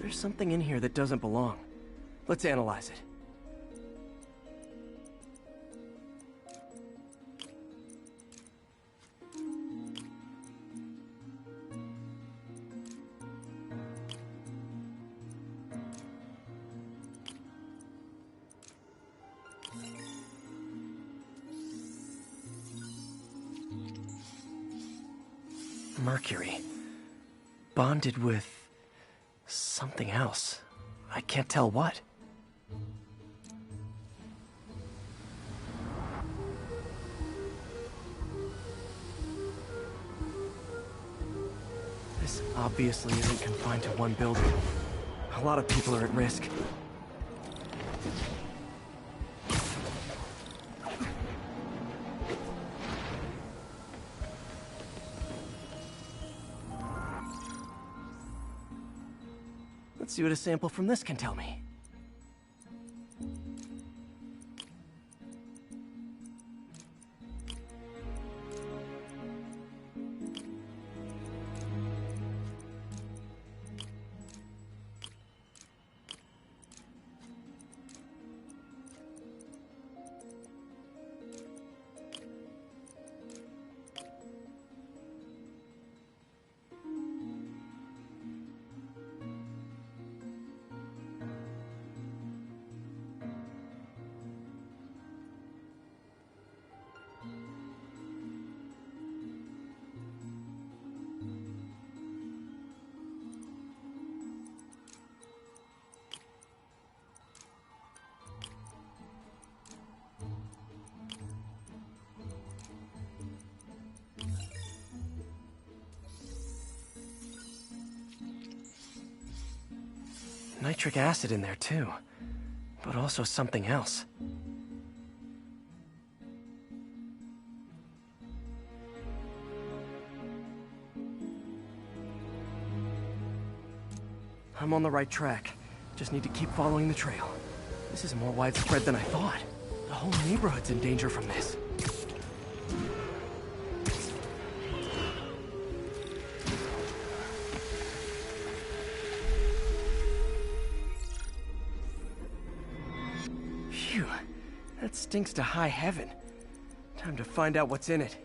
There's something in here that doesn't belong. Let's analyze it. Mercury. Bonded with something else. I can't tell what. This obviously isn't confined to one building. A lot of people are at risk. Let's see what a sample from this can tell me. Nitric acid in there too, but also something else. I'm on the right track. Just need to keep following the trail. This is more widespread than I thought. The whole neighborhood's in danger from this. Phew, that stinks to high heaven. Time to find out what's in it.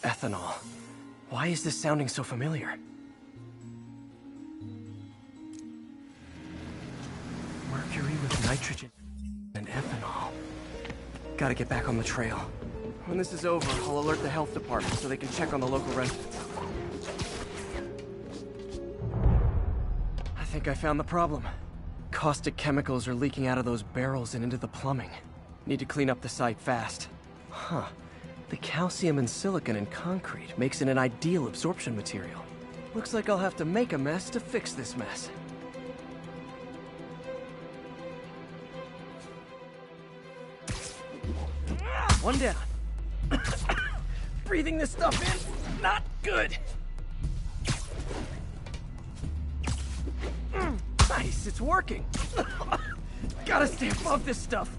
Ethanol. Why is this sounding so familiar? Mercury with nitrogen and ethanol. Gotta get back on the trail. When this is over, I'll alert the health department so they can check on the local residents. I think I found the problem. Caustic chemicals are leaking out of those barrels and into the plumbing. Need to clean up the site fast. Huh. The calcium and silicon in concrete makes it an ideal absorption material. Looks like I'll have to make a mess to fix this mess. One down. Breathing this stuff in, not good. Nice, it's working. Gotta stay above this stuff.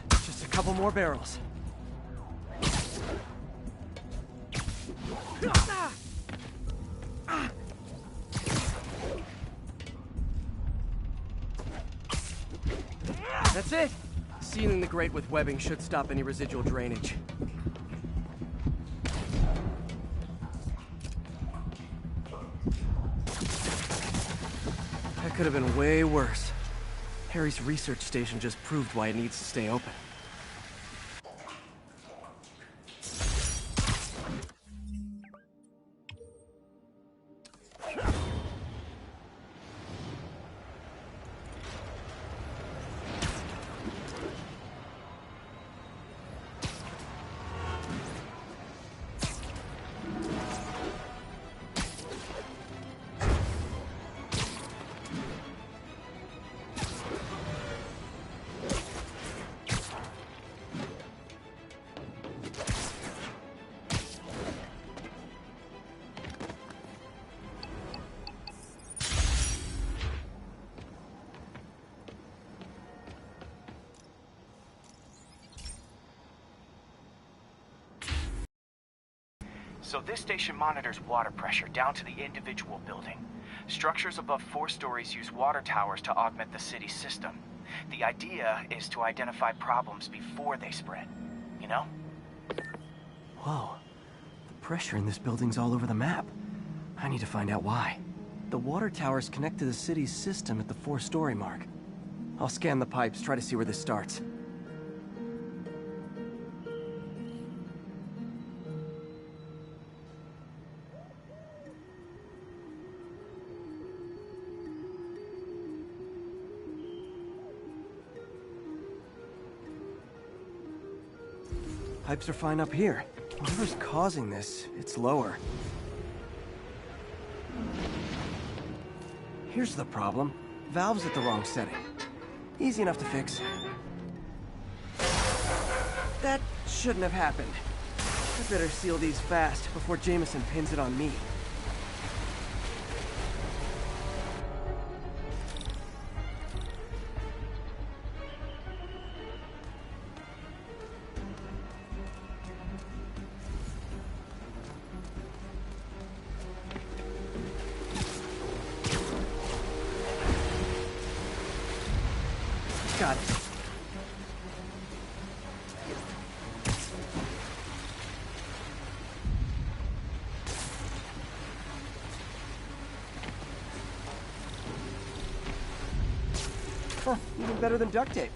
Just a couple more barrels. That's it. Sealing the grate with webbing should stop any residual drainage. That could have been way worse. Harry's research station just proved why it needs to stay open. So this station monitors water pressure down to the individual building. Structures above 4 stories use water towers to augment the city's system. The idea is to identify problems before they spread, you know? Whoa. The pressure in this building's all over the map. I need to find out why. The water towers connect to the city's system at the 4-story mark. I'll scan the pipes, try to see where this starts. Pipes are fine up here. Whatever's causing this, it's lower. Here's the problem. Valve's at the wrong setting. Easy enough to fix. That shouldn't have happened. I better seal these fast before Jameson pins it on me. Got it. Huh, even better than duct tape.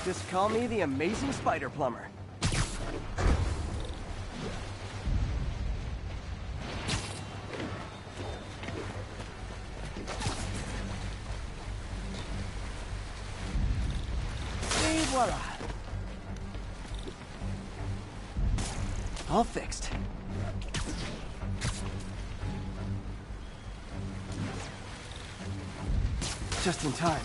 Just call me the amazing spider plumber. Voila. All fixed. Just in time.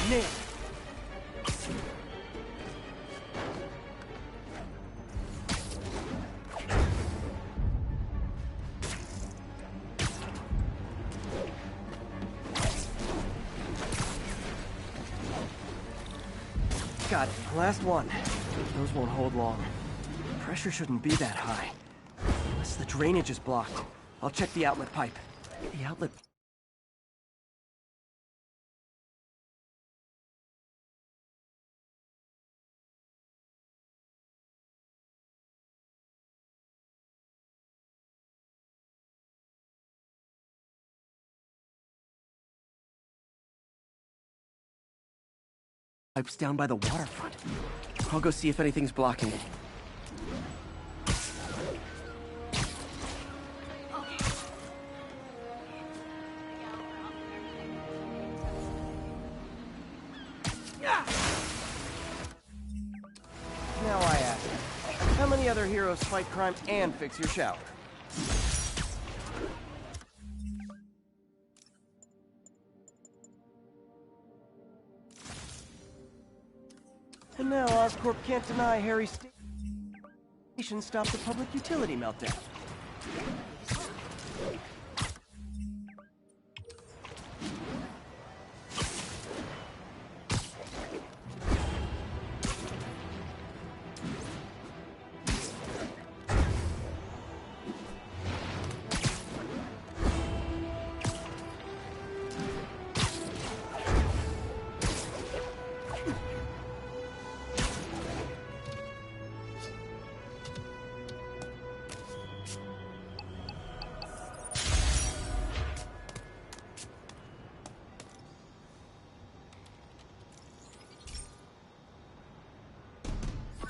Nailed it. Got it. Last one. Those won't hold long. Pressure shouldn't be that high. Unless the drainage is blocked. I'll check the outlet pipe. The outlet... Pipes down by the waterfront. I'll go see if anything's blocking it. Now I ask, how many other heroes fight crime and fix your shower? And now Oscorp can't deny Harry's station stopped the public utility meltdown.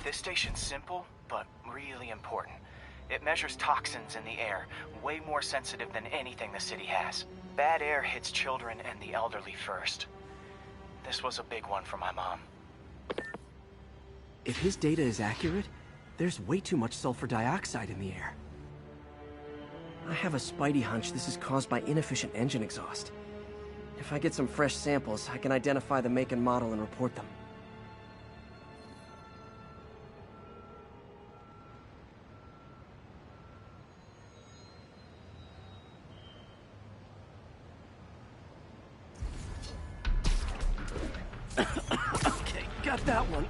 This station's simple, but really important. It measures toxins in the air, way more sensitive than anything the city has. Bad air hits children and the elderly first. This was a big one for my mom. If his data is accurate, there's way too much sulfur dioxide in the air. I have a spidey hunch this is caused by inefficient engine exhaust. If I get some fresh samples, I can identify the make and model and report them. Okay, got that one.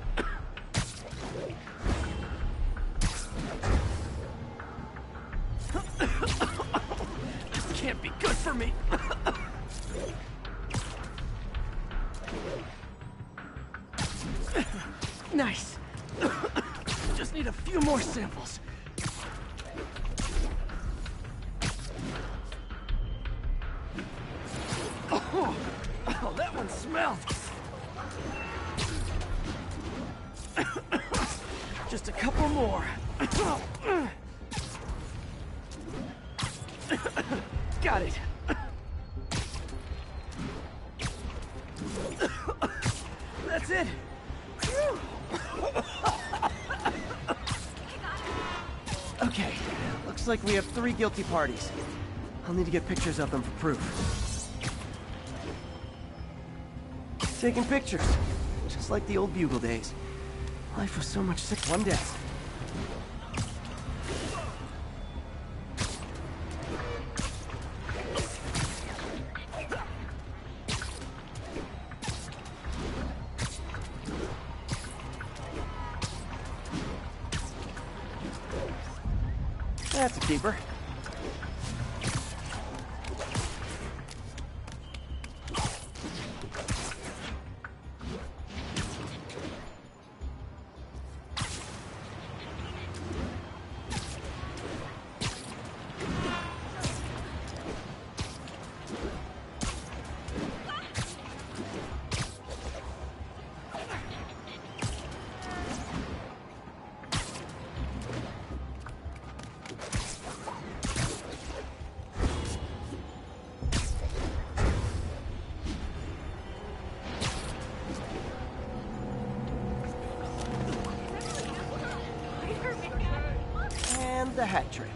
This can't be good for me. Nice. Just need a few more samples. Oh, that one smelled. Just a couple more. Got it. That's it. Okay, looks like we have 3 guilty parties. I'll need to get pictures of them for proof. Taking pictures, just like the old Bugle days. Life was so much sick one day. That's a keeper. The hat trick.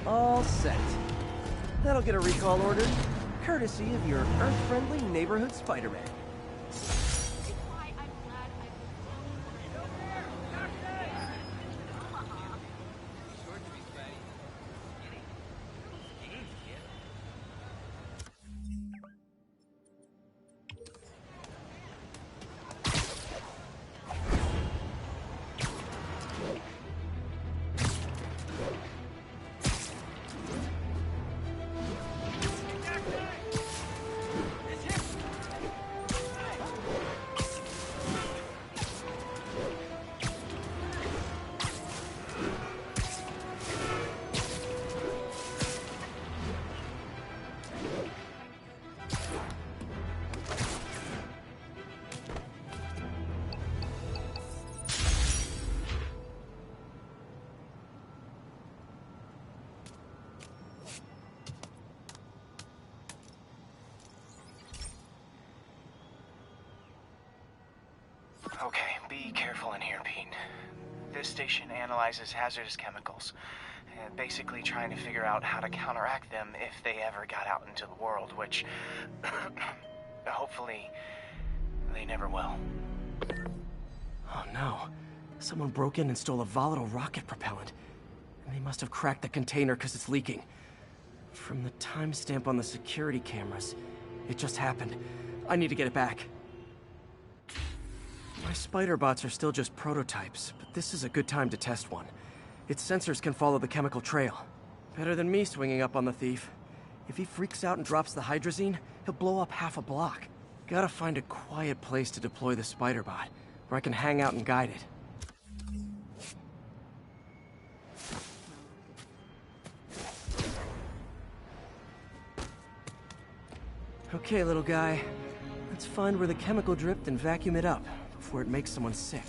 All set. That'll get a recall ordered, courtesy of your Earth-friendly neighborhood Spider-Man. Okay, be careful in here, Pete. This station analyzes hazardous chemicals, basically trying to figure out how to counteract them if they ever got out into the world, which hopefully they never will. Oh no. Someone broke in and stole a volatile rocket propellant. And they must have cracked the container because it's leaking. From the timestamp on the security cameras, it just happened. I need to get it back. My spider bots are still just prototypes, but this is a good time to test one. Its sensors can follow the chemical trail. Better than me swinging up on the thief. If he freaks out and drops the hydrazine, he'll blow up half a block. Gotta find a quiet place to deploy the spider bot, where I can hang out and guide it. Okay, little guy. Let's find where the chemical dripped and vacuum it up before it makes someone sick.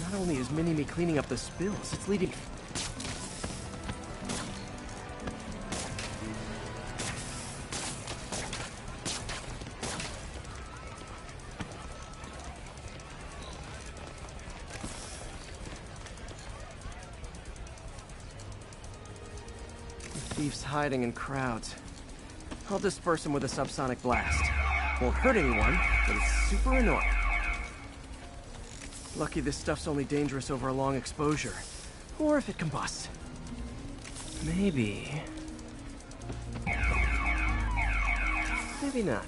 Not only is Mini-Me cleaning up the spills, it's leading... Thief's hiding in crowds. I'll disperse him with a subsonic blast. Won't hurt anyone, but it's super annoying. Lucky this stuff's only dangerous over a long exposure. Or if it combusts. Maybe... maybe not.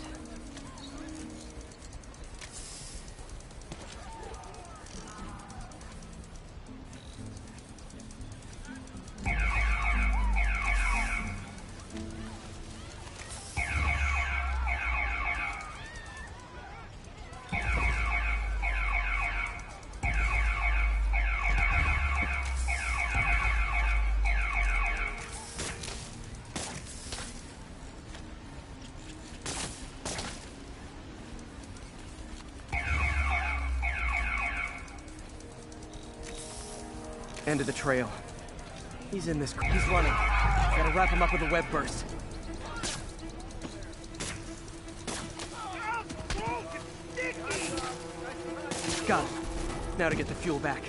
End of the trail. He's in this. He's running. Gotta wrap him up with a web burst. Got him. Now to get the fuel back.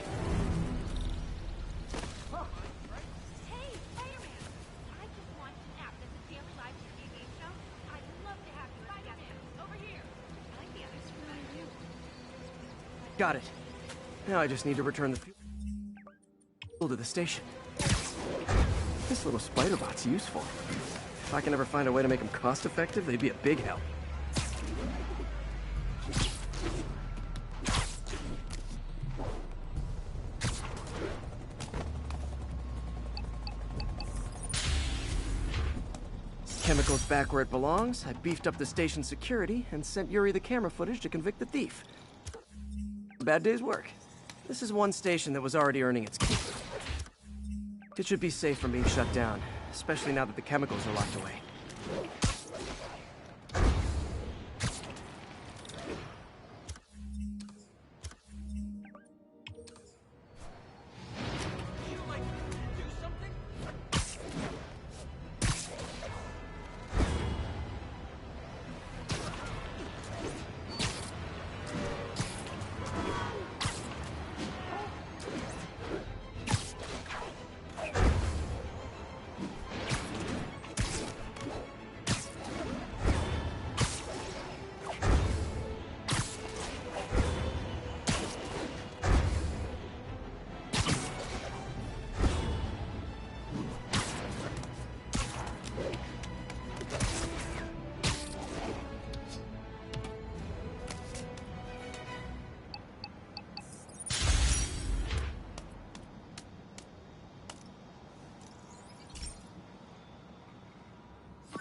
Got it. Now I just need to return the fuel to the station. This little spider bot's useful. If I can ever find a way to make them cost-effective, they'd be a big help. Chemicals back where it belongs. I beefed up the station's security and sent Yuri the camera footage to convict the thief. Bad day's work. This is one station that was already earning its keep. It should be safe from being shut down, especially now that the chemicals are locked away.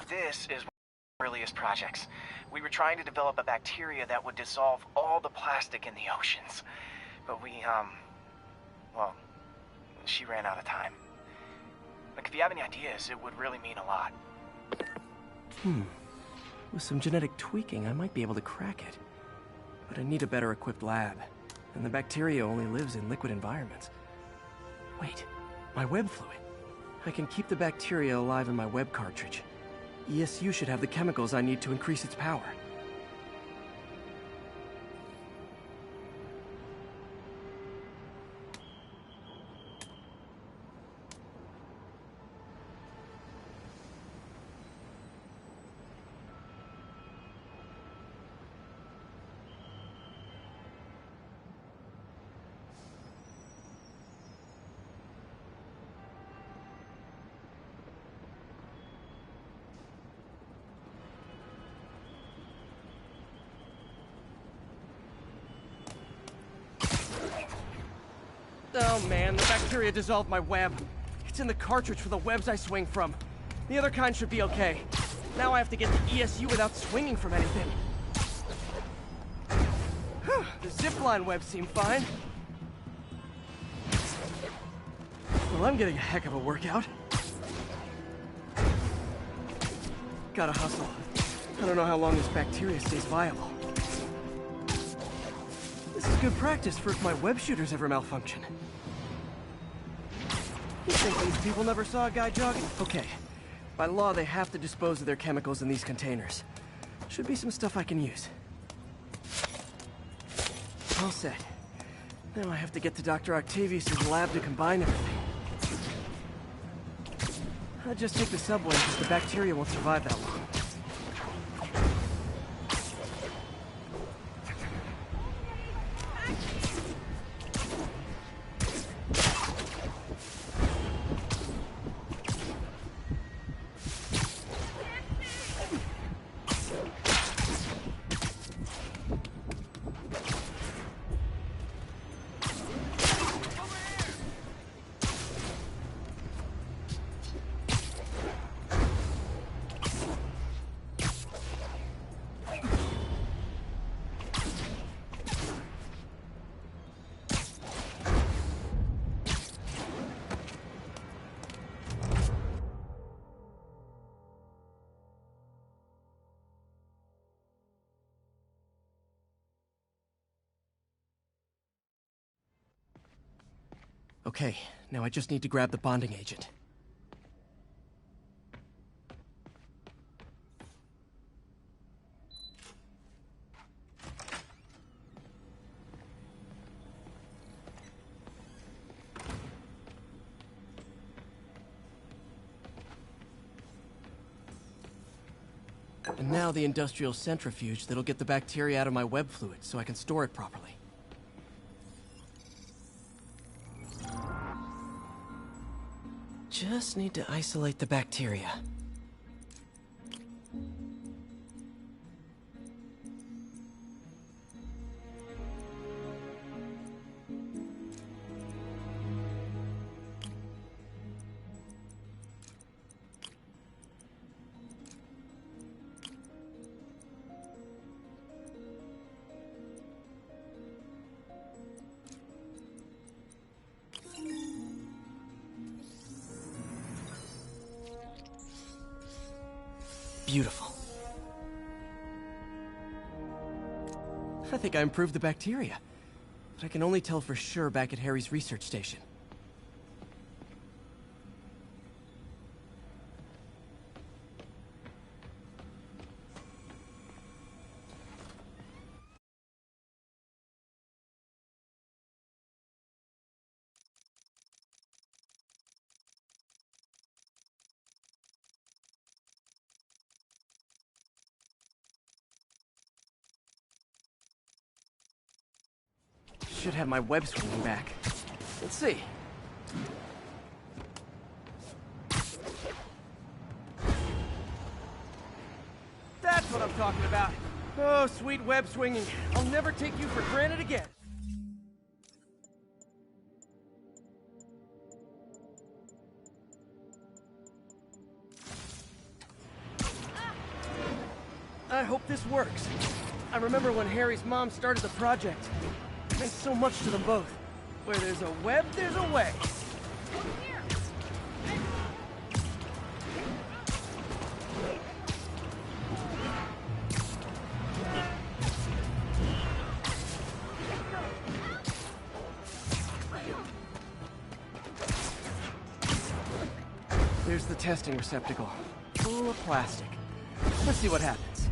This is one of our earliest projects. We were trying to develop a bacteria that would dissolve all the plastic in the oceans. But well, she ran out of time. Like, if you have any ideas, it would really mean a lot. With some genetic tweaking, I might be able to crack it. But I need a better equipped lab. And the bacteria only lives in liquid environments. Wait, my web fluid. I can keep the bacteria alive in my web cartridge. ESU should have the chemicals I need to increase its power. Oh man, the bacteria dissolved my web. It's in the cartridge for the webs I swing from. The other kind should be okay. Now I have to get the ESU without swinging from anything. The zipline webs seem fine. Well, I'm getting a heck of a workout. Gotta hustle. I don't know how long this bacteria stays viable. This is good practice for if my web shooters ever malfunction. You think these people never saw a guy jogging? Okay. By law, they have to dispose of their chemicals in these containers. Should be some stuff I can use. All set. Now I have to get to Dr. Octavius' lab to combine everything. I'll just take the subway because the bacteria won't survive that long. Okay, now I just need to grab the bonding agent. And now the industrial centrifuge that'll get the bacteria out of my web fluid so I can store it properly. Just need to isolate the bacteria. Beautiful. I think I improved the bacteria, but I can only tell for sure back at Harry's research station. Should have my web swinging back. Let's see. That's what I'm talking about. Oh, sweet web swinging. I'll never take you for granted again. I hope this works. I remember when Harry's mom started the project. It meant so much to them both. Where there's a web, there's a way. There's the testing receptacle, full of plastic. Let's see what happens.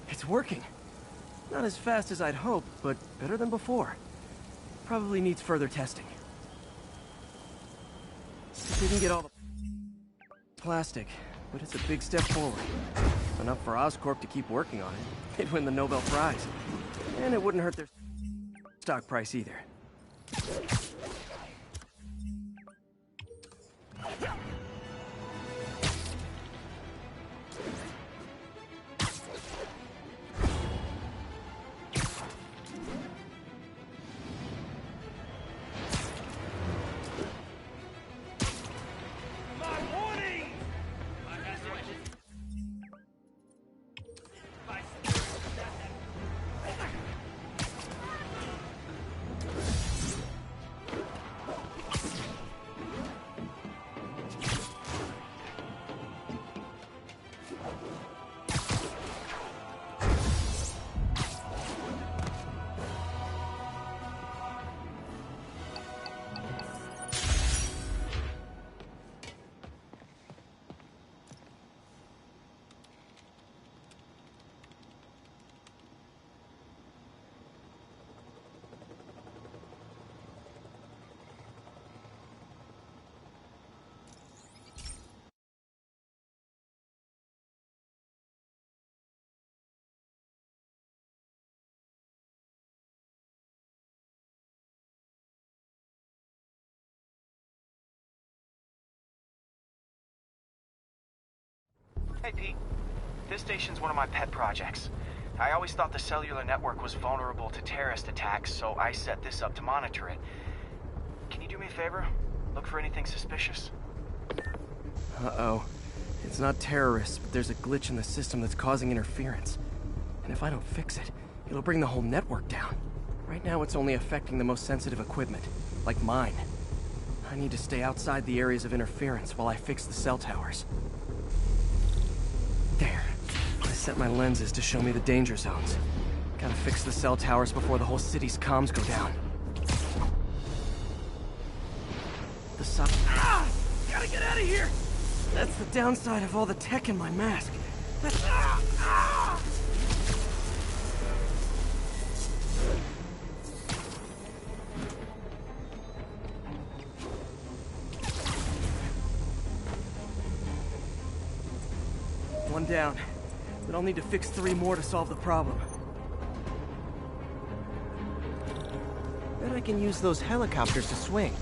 It's working. Not as fast as I'd hoped, but better than before. Probably needs further testing. Didn't get all the plastic, but it's a big step forward. Enough for Oscorp to keep working on it. They'd win the Nobel Prize. And it wouldn't hurt their stock price either. Hey, Pete. This station's one of my pet projects. I always thought the cellular network was vulnerable to terrorist attacks, so I set this up to monitor it. Can you do me a favor? Look for anything suspicious. Uh-oh. It's not terrorists, but there's a glitch in the system that's causing interference. And if I don't fix it, it'll bring the whole network down. Right now it's only affecting the most sensitive equipment, like mine. I need to stay outside the areas of interference while I fix the cell towers. There. I set my lenses to show me the danger zones. Gotta fix the cell towers before the whole city's comms go down. The side... Ah! Gotta get out of here! That's the downside of all the tech in my mask. That's... Ah! Ah! One down. But I'll need to fix 3 more to solve the problem. Then I can use those helicopters to swing.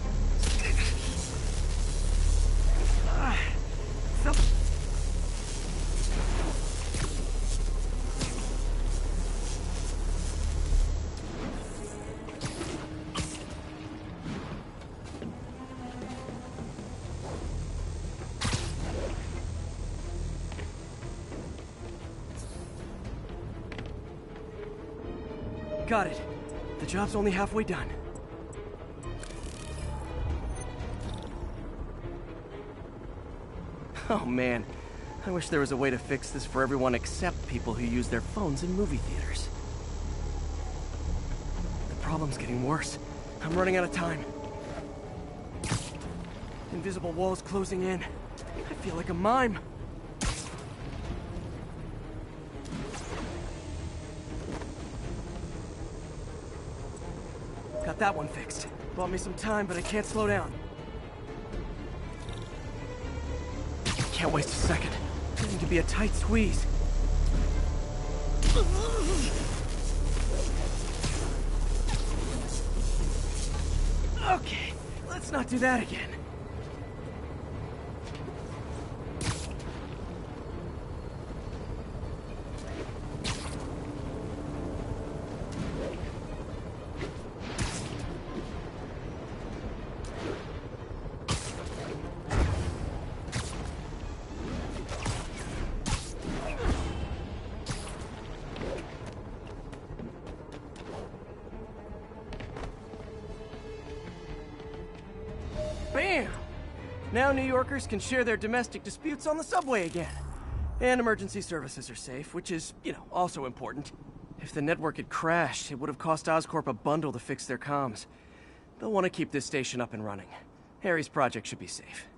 Got it. The job's only halfway done. Oh man, I wish there was a way to fix this for everyone except people who use their phones in movie theaters. The problem's getting worse. I'm running out of time. Invisible walls closing in. I feel like a mime. Got that one fixed. Bought me some time, but I can't slow down. Can't waste a second. Getting to be a tight squeeze. Okay, let's not do that again. Bam! Now New Yorkers can share their domestic disputes on the subway again. And emergency services are safe, which is, also important. If the network had crashed, it would have cost Oscorp a bundle to fix their comms. They'll want to keep this station up and running. Harry's project should be safe.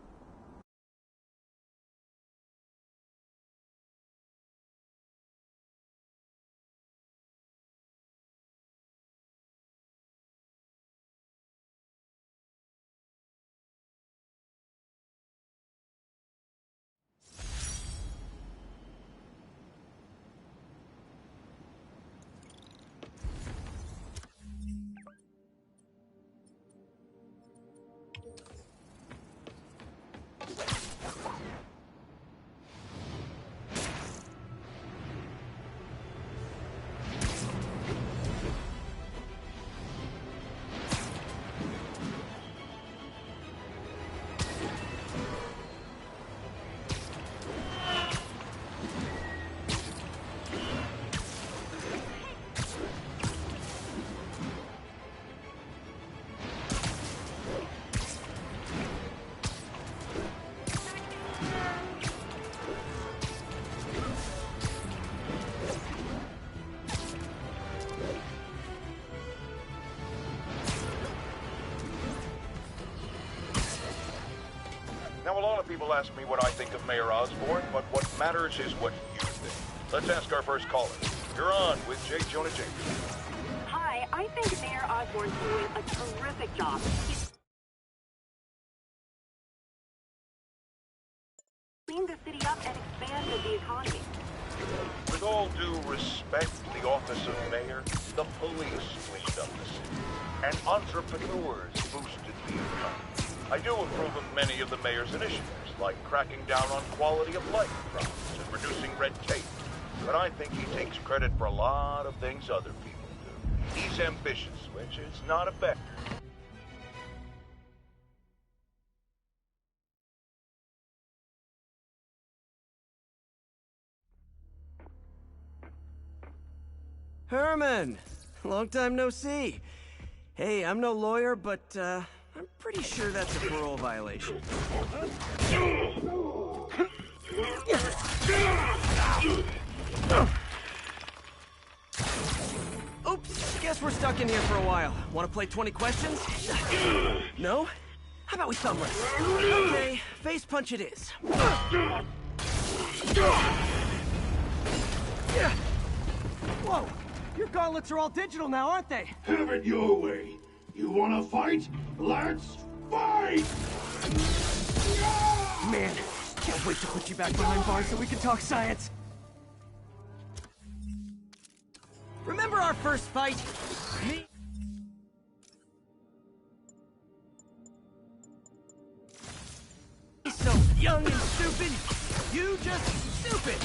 Now, a lot of people ask me what I think of Mayor Osborn, but what matters is what you think. Let's ask our first caller. You're on with J. Jonah James. Hi, I think Mayor Osborn's doing a terrific job. He's cleaned the city up and expanded the economy. With all due respect, the office of mayor, the police cleaned up the city, and entrepreneurs boosted the economy. I do approve of many of the mayor's initiatives, like cracking down on quality of life problems and reducing red tape. But I think he takes credit for a lot of things other people do. He's ambitious, which is not a bad. Herman! long time no see. Hey, I'm no lawyer, but, I'm pretty sure that's a parole violation. Oops, guess we're stuck in here for a while. Want to play 20 questions? No? How about we thumb wrestle? Okay, face punch it is. Whoa, your gauntlets are all digital now, aren't they? Have it your way. You wanna fight? Let's fight! Man, can't wait to put you back behind bars so we can talk science. Remember our first fight? Me... So young and stupid, you just stupid.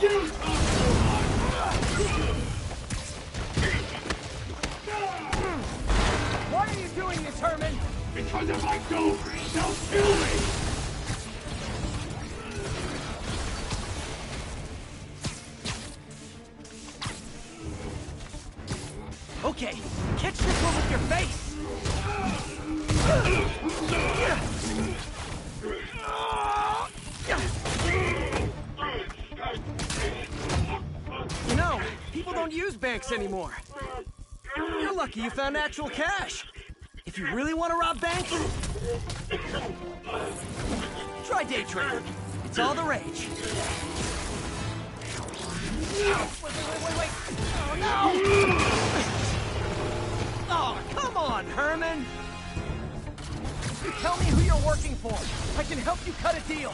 You talk so much! Why are you doing this, Herman? Because if I don't, they'll kill me! Okay, catch this one with your face! You know, people don't use banks anymore. You're lucky you found actual cash. If you really want to rob banks, try day trading. It's all the rage. Wait. Oh, no! Oh, come on, Herman! You tell me who you're working for. I can help you cut a deal.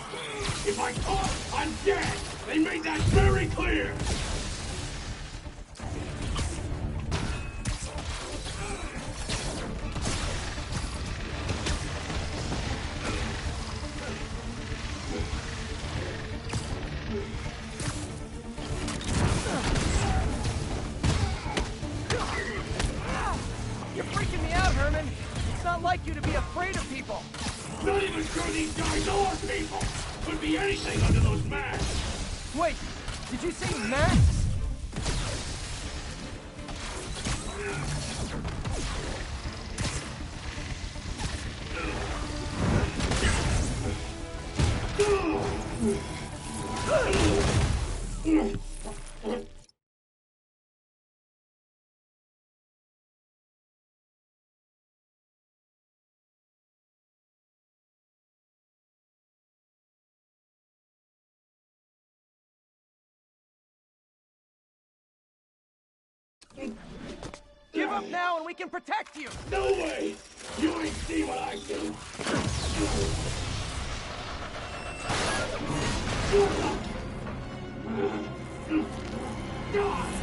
If I talk, I'm dead! They made that very clear! You're freaking me out, Herman. It's not like you to be afraid of people. Not even sure these guys are people! Could be anything under those masks! Wait, did you say masks? Give up now and we can protect you! No way! You ain't see what I do! God,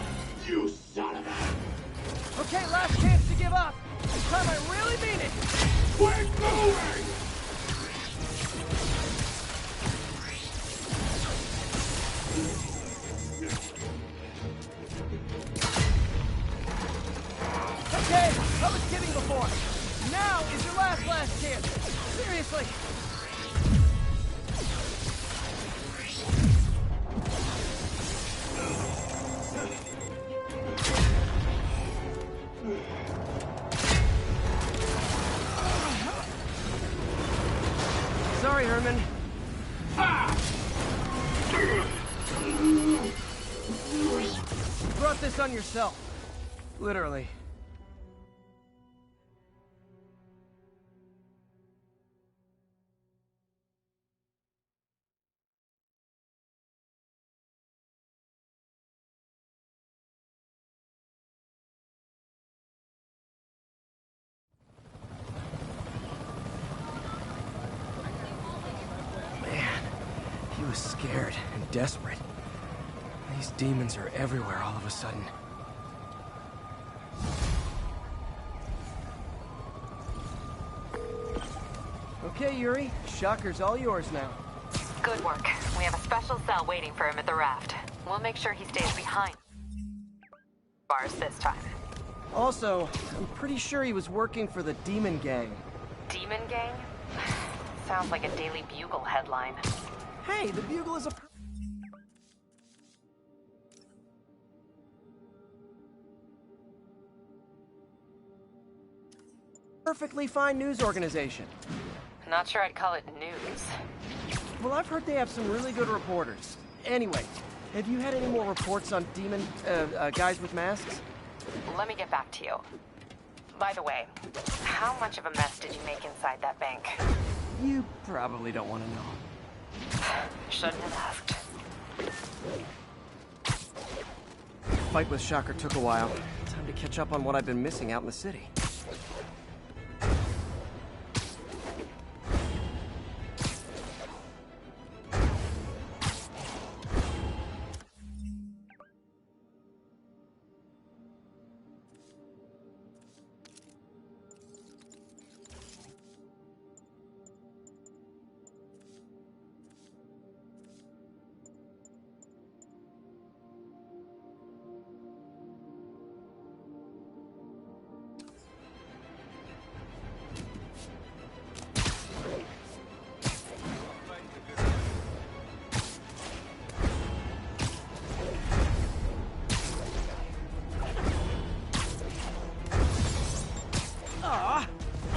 you son of a... Okay, last chance to give up. This time I really mean it. We're moving! Okay, I was kidding before. Now is your last chance. Seriously. Sorry, Herman. You brought this on yourself. Literally. He was scared and desperate. These demons are everywhere all of a sudden. Okay, Yuri. Shocker's all yours now. Good work. We have a special cell waiting for him at the raft. We'll make sure he stays behind bars this time. Also, I'm pretty sure he was working for the Demon Gang. Demon Gang? Sounds like a Daily Bugle headline. Hey, the Bugle is a... perfectly fine news organization. Not sure I'd call it news. Well, I've heard they have some really good reporters. Anyway, have you had any more reports on demon, guys with masks? Let me get back to you. By the way, how much of a mess did you make inside that bank? You probably don't want to know. Shouldn't have asked. Fight with Shocker took a while. Time to catch up on what I've been missing out in the city.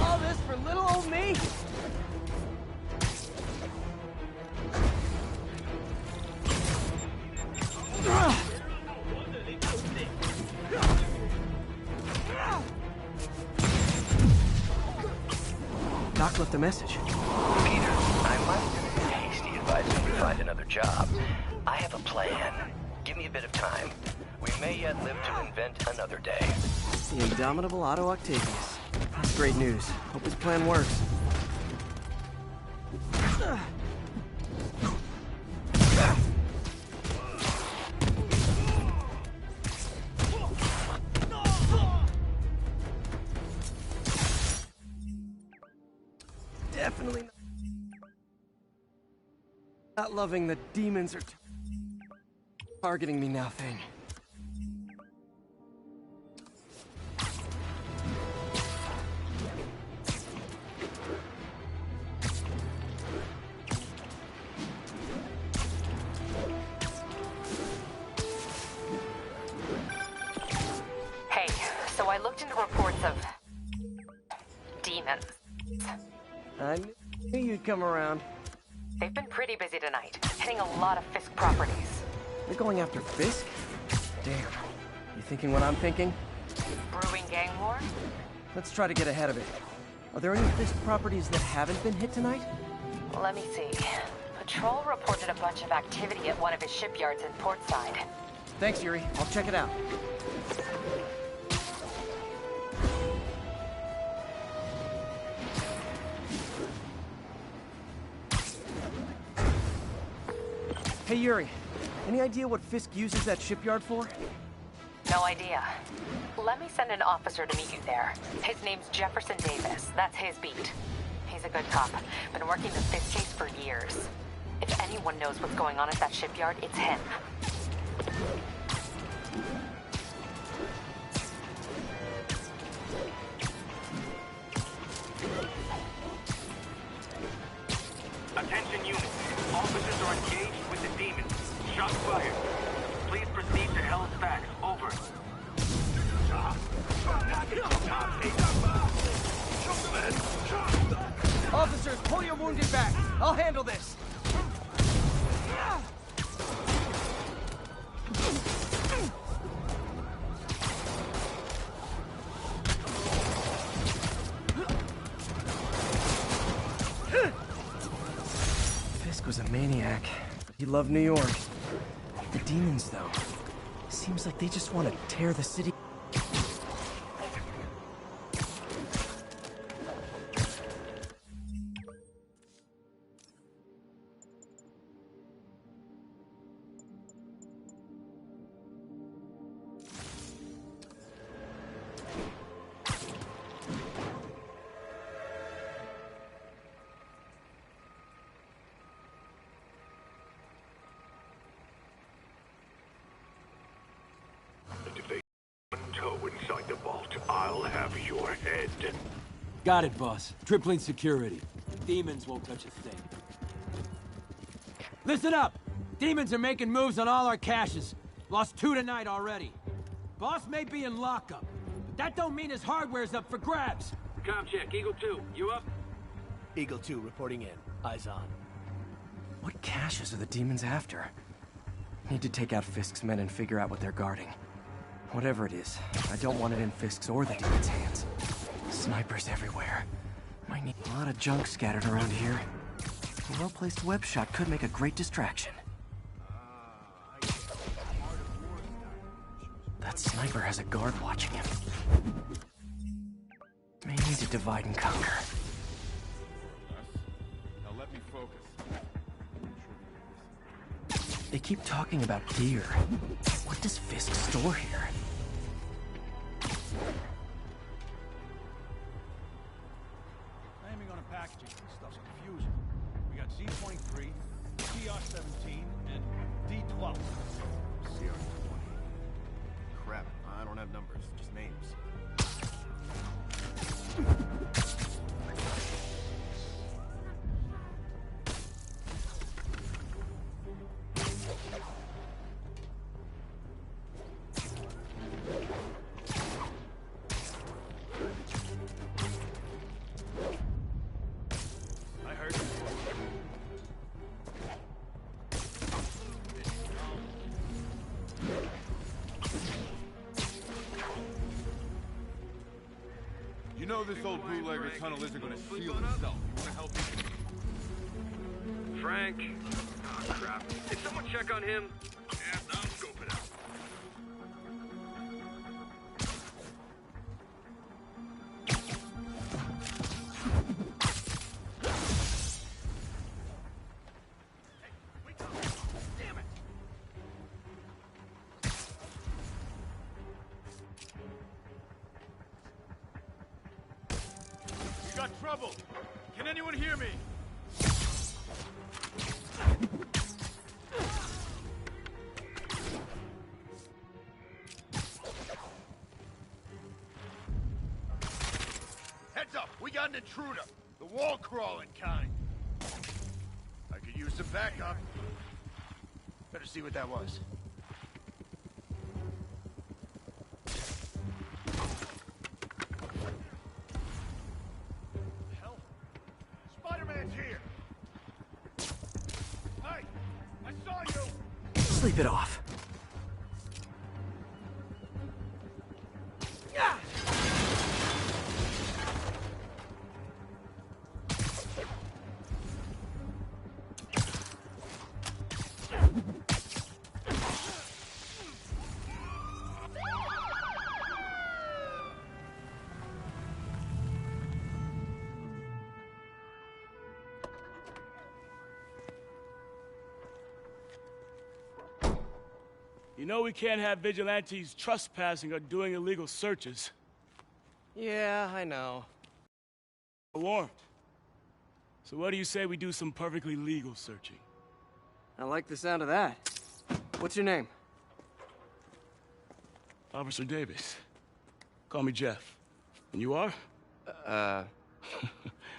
All this for little old me? Doc left a message. Peter, I might have been hasty advising you to find another job. I have a plan. Give me a bit of time. We may yet live to invent another day. The indomitable Otto Octavius. That's great news. Hope his plan works. Definitely not loving the demons are targeting me now thing. Hey, so I looked into reports of demons. I knew you'd come around. They've been pretty busy tonight, hitting a lot of Fisk properties. They're going after Fisk? Damn. You thinking what I'm thinking? Brewing gang war? Let's try to get ahead of it. Are there any Fisk properties that haven't been hit tonight? Let me see. Patrol reported a bunch of activity at one of his shipyards in Portside. Thanks, Yuri. I'll check it out. Hey, Yuri. Any idea what Fisk uses that shipyard for? No idea. Let me send an officer to meet you there. His name's Jefferson Davis. That's his beat. He's a good cop. Been working the Fisk case for years. If anyone knows what's going on at that shipyard, it's him. Attention units. Officers are engaged with the demons. Shots fired. Please proceed to Hell's Back. Over. Officers, pull your wounded back. I'll handle this. Fisk was a maniac, but he loved New York. The demons, though, seems like they just want to tear the city. If they toe inside the vault, I'll have your head. Got it, boss. Tripling security. Demons won't touch a thing. Listen up! Demons are making moves on all our caches. Lost 2 tonight already. Boss may be in lockup, but that don't mean his hardware's up for grabs. Com check, Eagle 2, you up? Eagle 2 reporting in. Eyes on. What caches are the demons after? Need to take out Fisk's men and figure out what they're guarding. Whatever it is, I don't want it in Fisk's or the demons' hands. Snipers everywhere. Might need a lot of junk scattered around here. A well-placed web shot could make a great distraction. That sniper has a guard watching him. May need to divide and conquer. Now let me focus. They keep talking about gear. What does Fisk store here? Naming on a packaging, this stuff's confusing. We got C-23, CR-17, and D-12. CR-20. Crap, I don't have numbers, just names. I heard you. You know this old bootlegger tunnel isn't gonna seal himself. You wanna help me? Frank. Oh, crap. Did someone check on him? Yeah, I'll scope it out. We got trouble. Can anyone hear me? Heads up, we got an intruder. The wall crawling kind. I could use some backup. Better see what that was. Hell? Spider-Man's here. Hey, I saw you. Sleep it off. You know we can't have vigilantes trespassing or doing illegal searches. Yeah, I know. Warned. So what do you say we do some perfectly legal searching? I like the sound of that. What's your name? Officer Davis. Call me Jeff. And you are?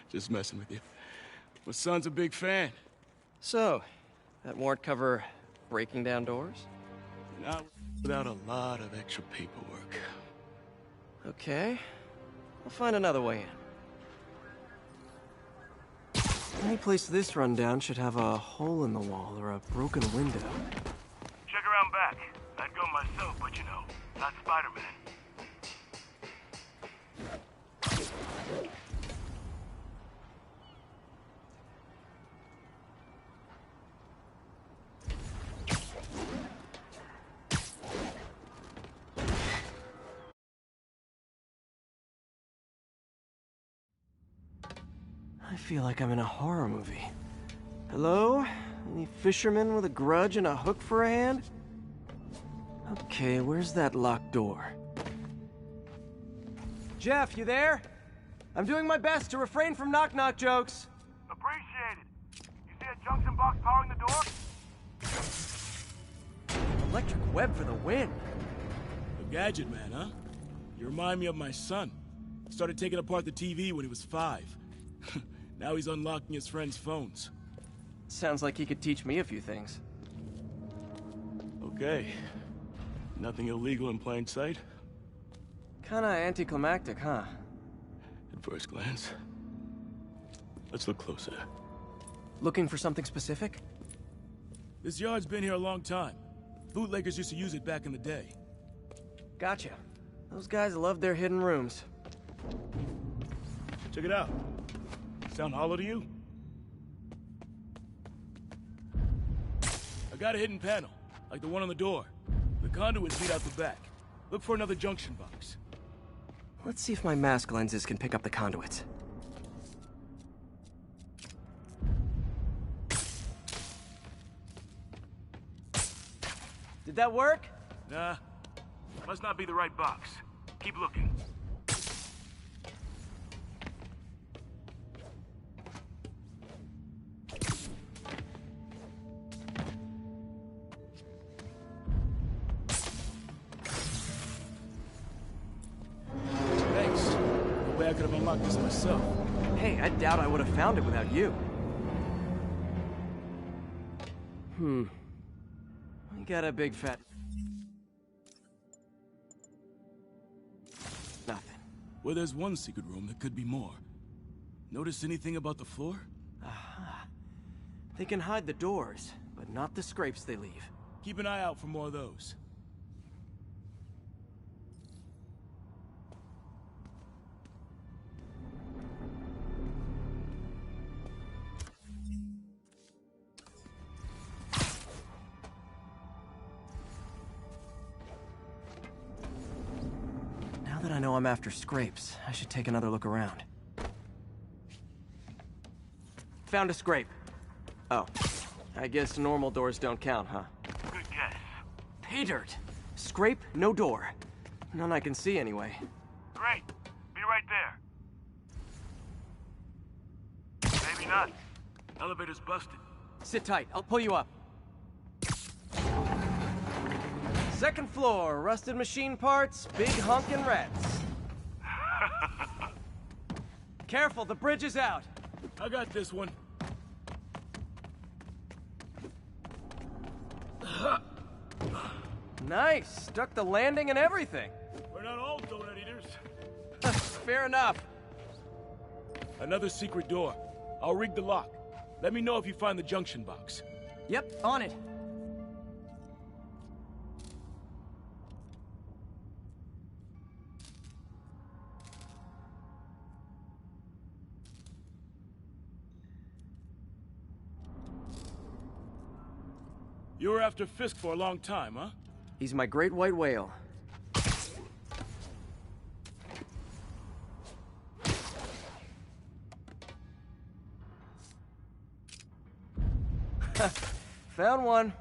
Just messing with you. My son's a big fan. So, that warrant cover breaking down doors? Not without a lot of extra paperwork. Okay. I'll find another way in. Any place this rundown should have a hole in the wall or a broken window. Check around back. I'd go myself, but you know, not Spider-Man. I feel like I'm in a horror movie. Hello? Any fisherman with a grudge and a hook for a hand? Okay, where's that locked door? Jeff, you there? I'm doing my best to refrain from knock-knock jokes. Appreciate it. You see a junction box powering the door? Electric web for the win. A gadget man, huh? You remind me of my son. Started taking apart the TV when he was 5. Now he's unlocking his friends' phones. Sounds like he could teach me a few things. Okay. Nothing illegal in plain sight? Kinda anticlimactic, huh? first glance. Let's look closer. Looking for something specific? This yard's been here a long time. Bootleggers used to use it back in the day. Gotcha. Those guys love their hidden rooms. Check it out. Sound hollow to you? I got a hidden panel, like the one on the door. The conduits lead out the back. Look for another junction box. Let's see if my mask lenses can pick up the conduits. Did that work? Nah. Must not be the right box. Keep looking. Thanks. No way I could have unlocked this myself. Hey, I doubt I would have found it without you. We got a big fat... Nothing. Well, there's one secret room that could be more. Notice anything about the floor? Aha. They can hide the doors, but not the scrapes they leave. Keep an eye out for more of those. Now that I know I'm after scrapes, I should take another look around. Found a scrape. Oh, I guess normal doors don't count, huh? Good guess. Pay dirt. Scrape, no door. None I can see anyway. Great. Be right there. Maybe not. Elevator's busted. Sit tight. I'll pull you up. Second floor, rusted machine parts, big honkin' rats. Careful, the bridge is out. I got this one. Nice. Stuck the landing and everything. We're not all donut eaters. Fair enough. Another secret door. I'll rig the lock. Let me know if you find the junction box. Yep, on it. You were after Fisk for a long time, huh? He's my great white whale. Found one.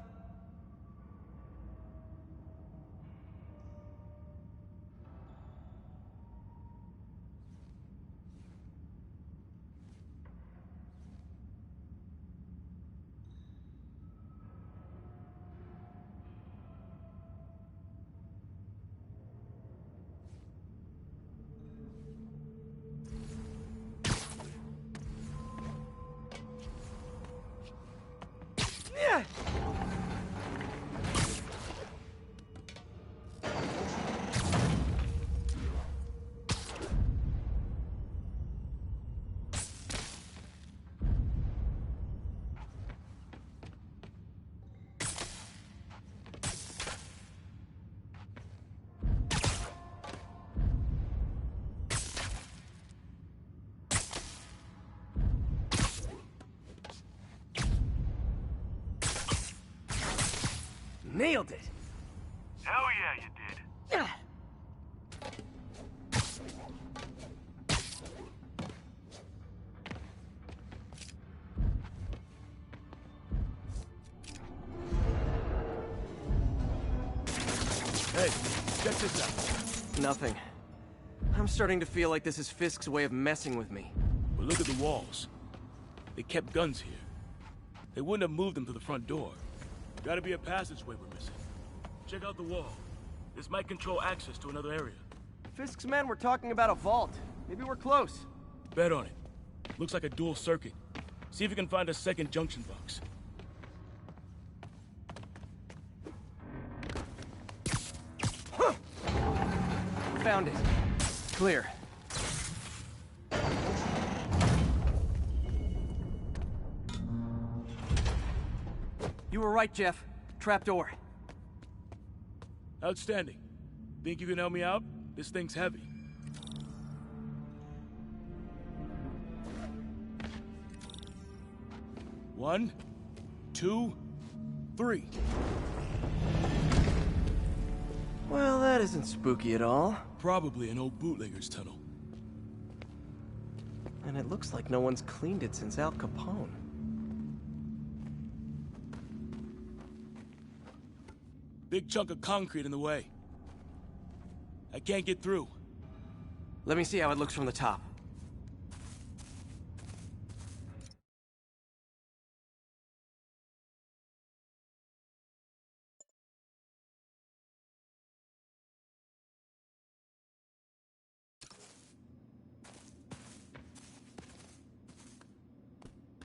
Nailed it! Hell yeah, you did. Hey, check this out. Nothing. I'm starting to feel like this is Fisk's way of messing with me. But look at the walls. They kept guns here. They wouldn't have moved them to the front door. Gotta be a passageway we're missing. Check out the wall. This might control access to another area. Fisk's men were talking about a vault. Maybe we're close. Bet on it. Looks like a dual circuit. See if you can find a second junction box. Found it. Clear. You were right, Jeff. Trapdoor. Outstanding. Think you can help me out? This thing's heavy. One, two, three. Well, that isn't spooky at all. Probably an old bootlegger's tunnel. And it looks like no one's cleaned it since Al Capone. Big chunk of concrete in the way. I can't get through. Let me see how it looks from the top.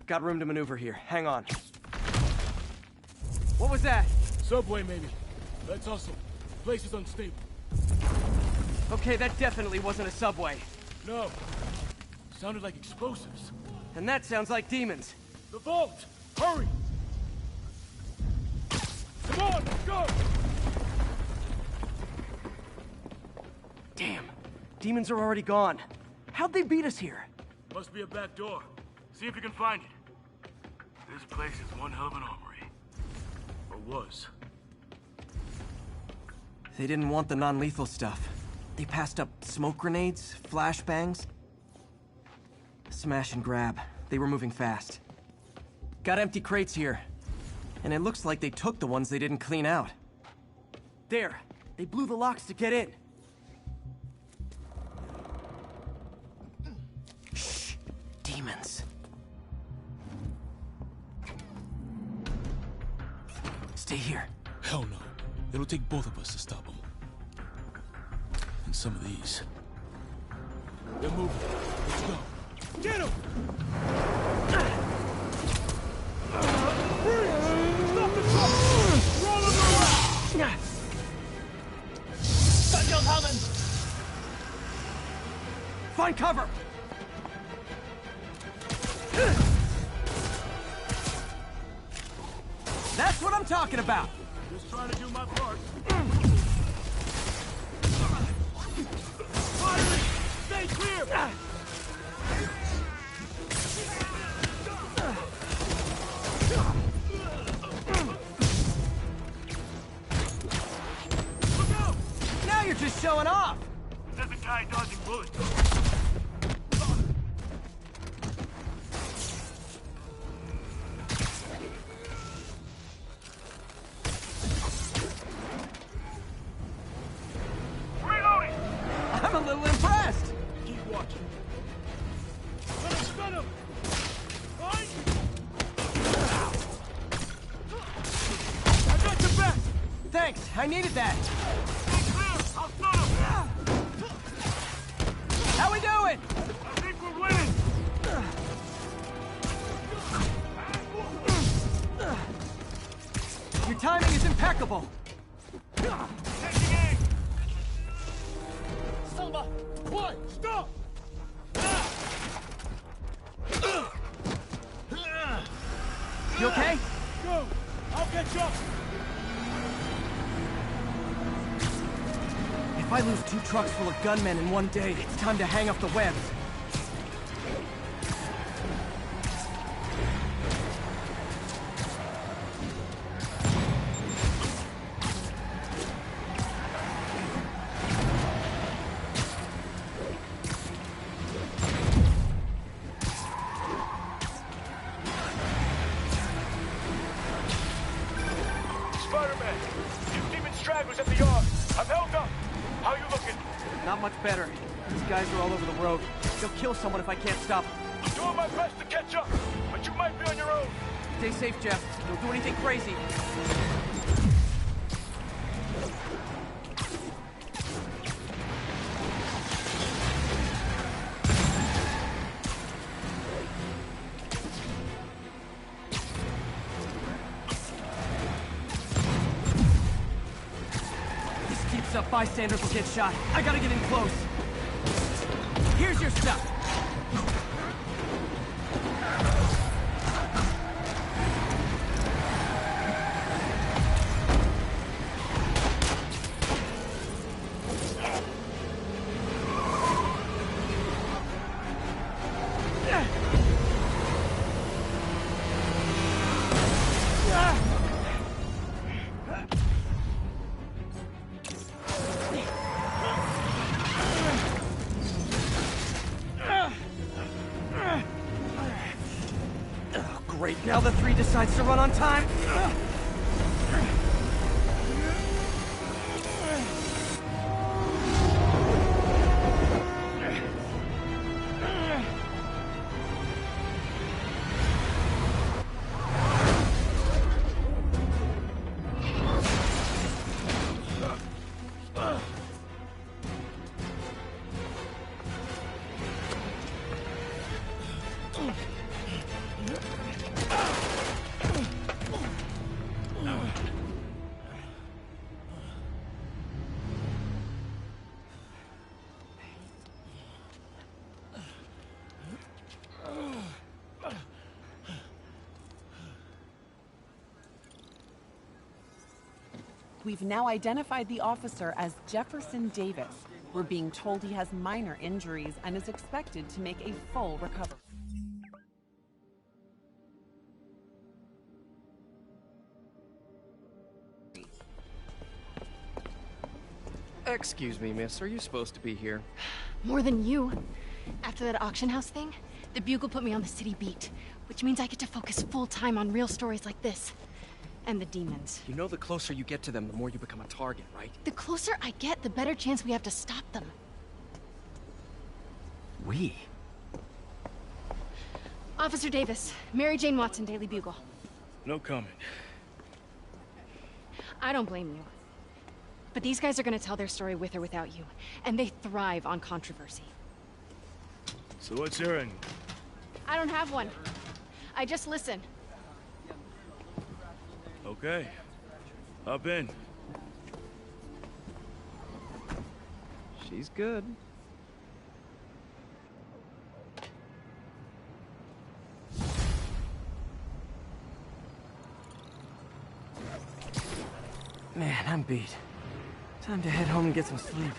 Got room to maneuver here. Hang on. What was that? Subway, maybe. Let's hustle. Place is unstable. Okay, that definitely wasn't a subway. No. Sounded like explosives. And that sounds like demons. The vault! Hurry! Come on, let's go! Damn. Demons are already gone. How'd they beat us here? Must be a back door. See if you can find it. This place is one hell of an armory. Or was. They didn't want the non-lethal stuff. They passed up smoke grenades, flashbangs. Smash and grab. They were moving fast. Got empty crates here. And it looks like they took the ones they didn't clean out. There! They blew the locks to get in. Shh! Demons. Stay here. Hell no. It'll take both of us to stop them. And some of these. They're moving. Let's go. Get him! Freeze! Stop the truck! Roll him around! Stop coming! Find cover! That's what I'm talking about! Just trying to do my part. Finally! Stay clear! Look out! Now you're just showing off! There's a guy dodging bullets. I'm a little impressed! Keep watching. Stun him! Right? I got your back! Thanks, I needed that! Stay clear! I'll stun him! How we doing? I think we're winning! Your timing is impeccable! Taking aim! Samba! Quiet! Stop! You okay? Go! I'll catch up! If I lose 2 trucks full of gunmen in one day, it's time to hang up the webs. Spiderman! You demon stragglers at the yard! I'm held up! How you looking? Not much better. These guys are all over the road. They'll kill someone if I can't stop them. I'm doing my best to catch up, but you might be on your own. Stay safe, Jeff. Don't do anything crazy. This keeps up, bystanders will get shot. I gotta get in close. Here's your stuff. decides to run on time. We've now identified the officer as Jefferson Davis. We're being told he has minor injuries and is expected to make a full recovery. Excuse me, miss. Are you supposed to be here? More than you. After that auction house thing, the Bugle put me on the city beat, which means I get to focus full-time on real stories like this. And the demons. You know the closer you get to them, the more you become a target, right? The closer I get, the better chance we have to stop them. We? Officer Davis, Mary Jane Watson, Daily Bugle. No comment. I don't blame you. But these guys are gonna tell their story with or without you, and they thrive on controversy. So what's your angle? I don't have one. I just listen. Okay. Hop in. She's good. Man, I'm beat. Time to head home and get some sleep.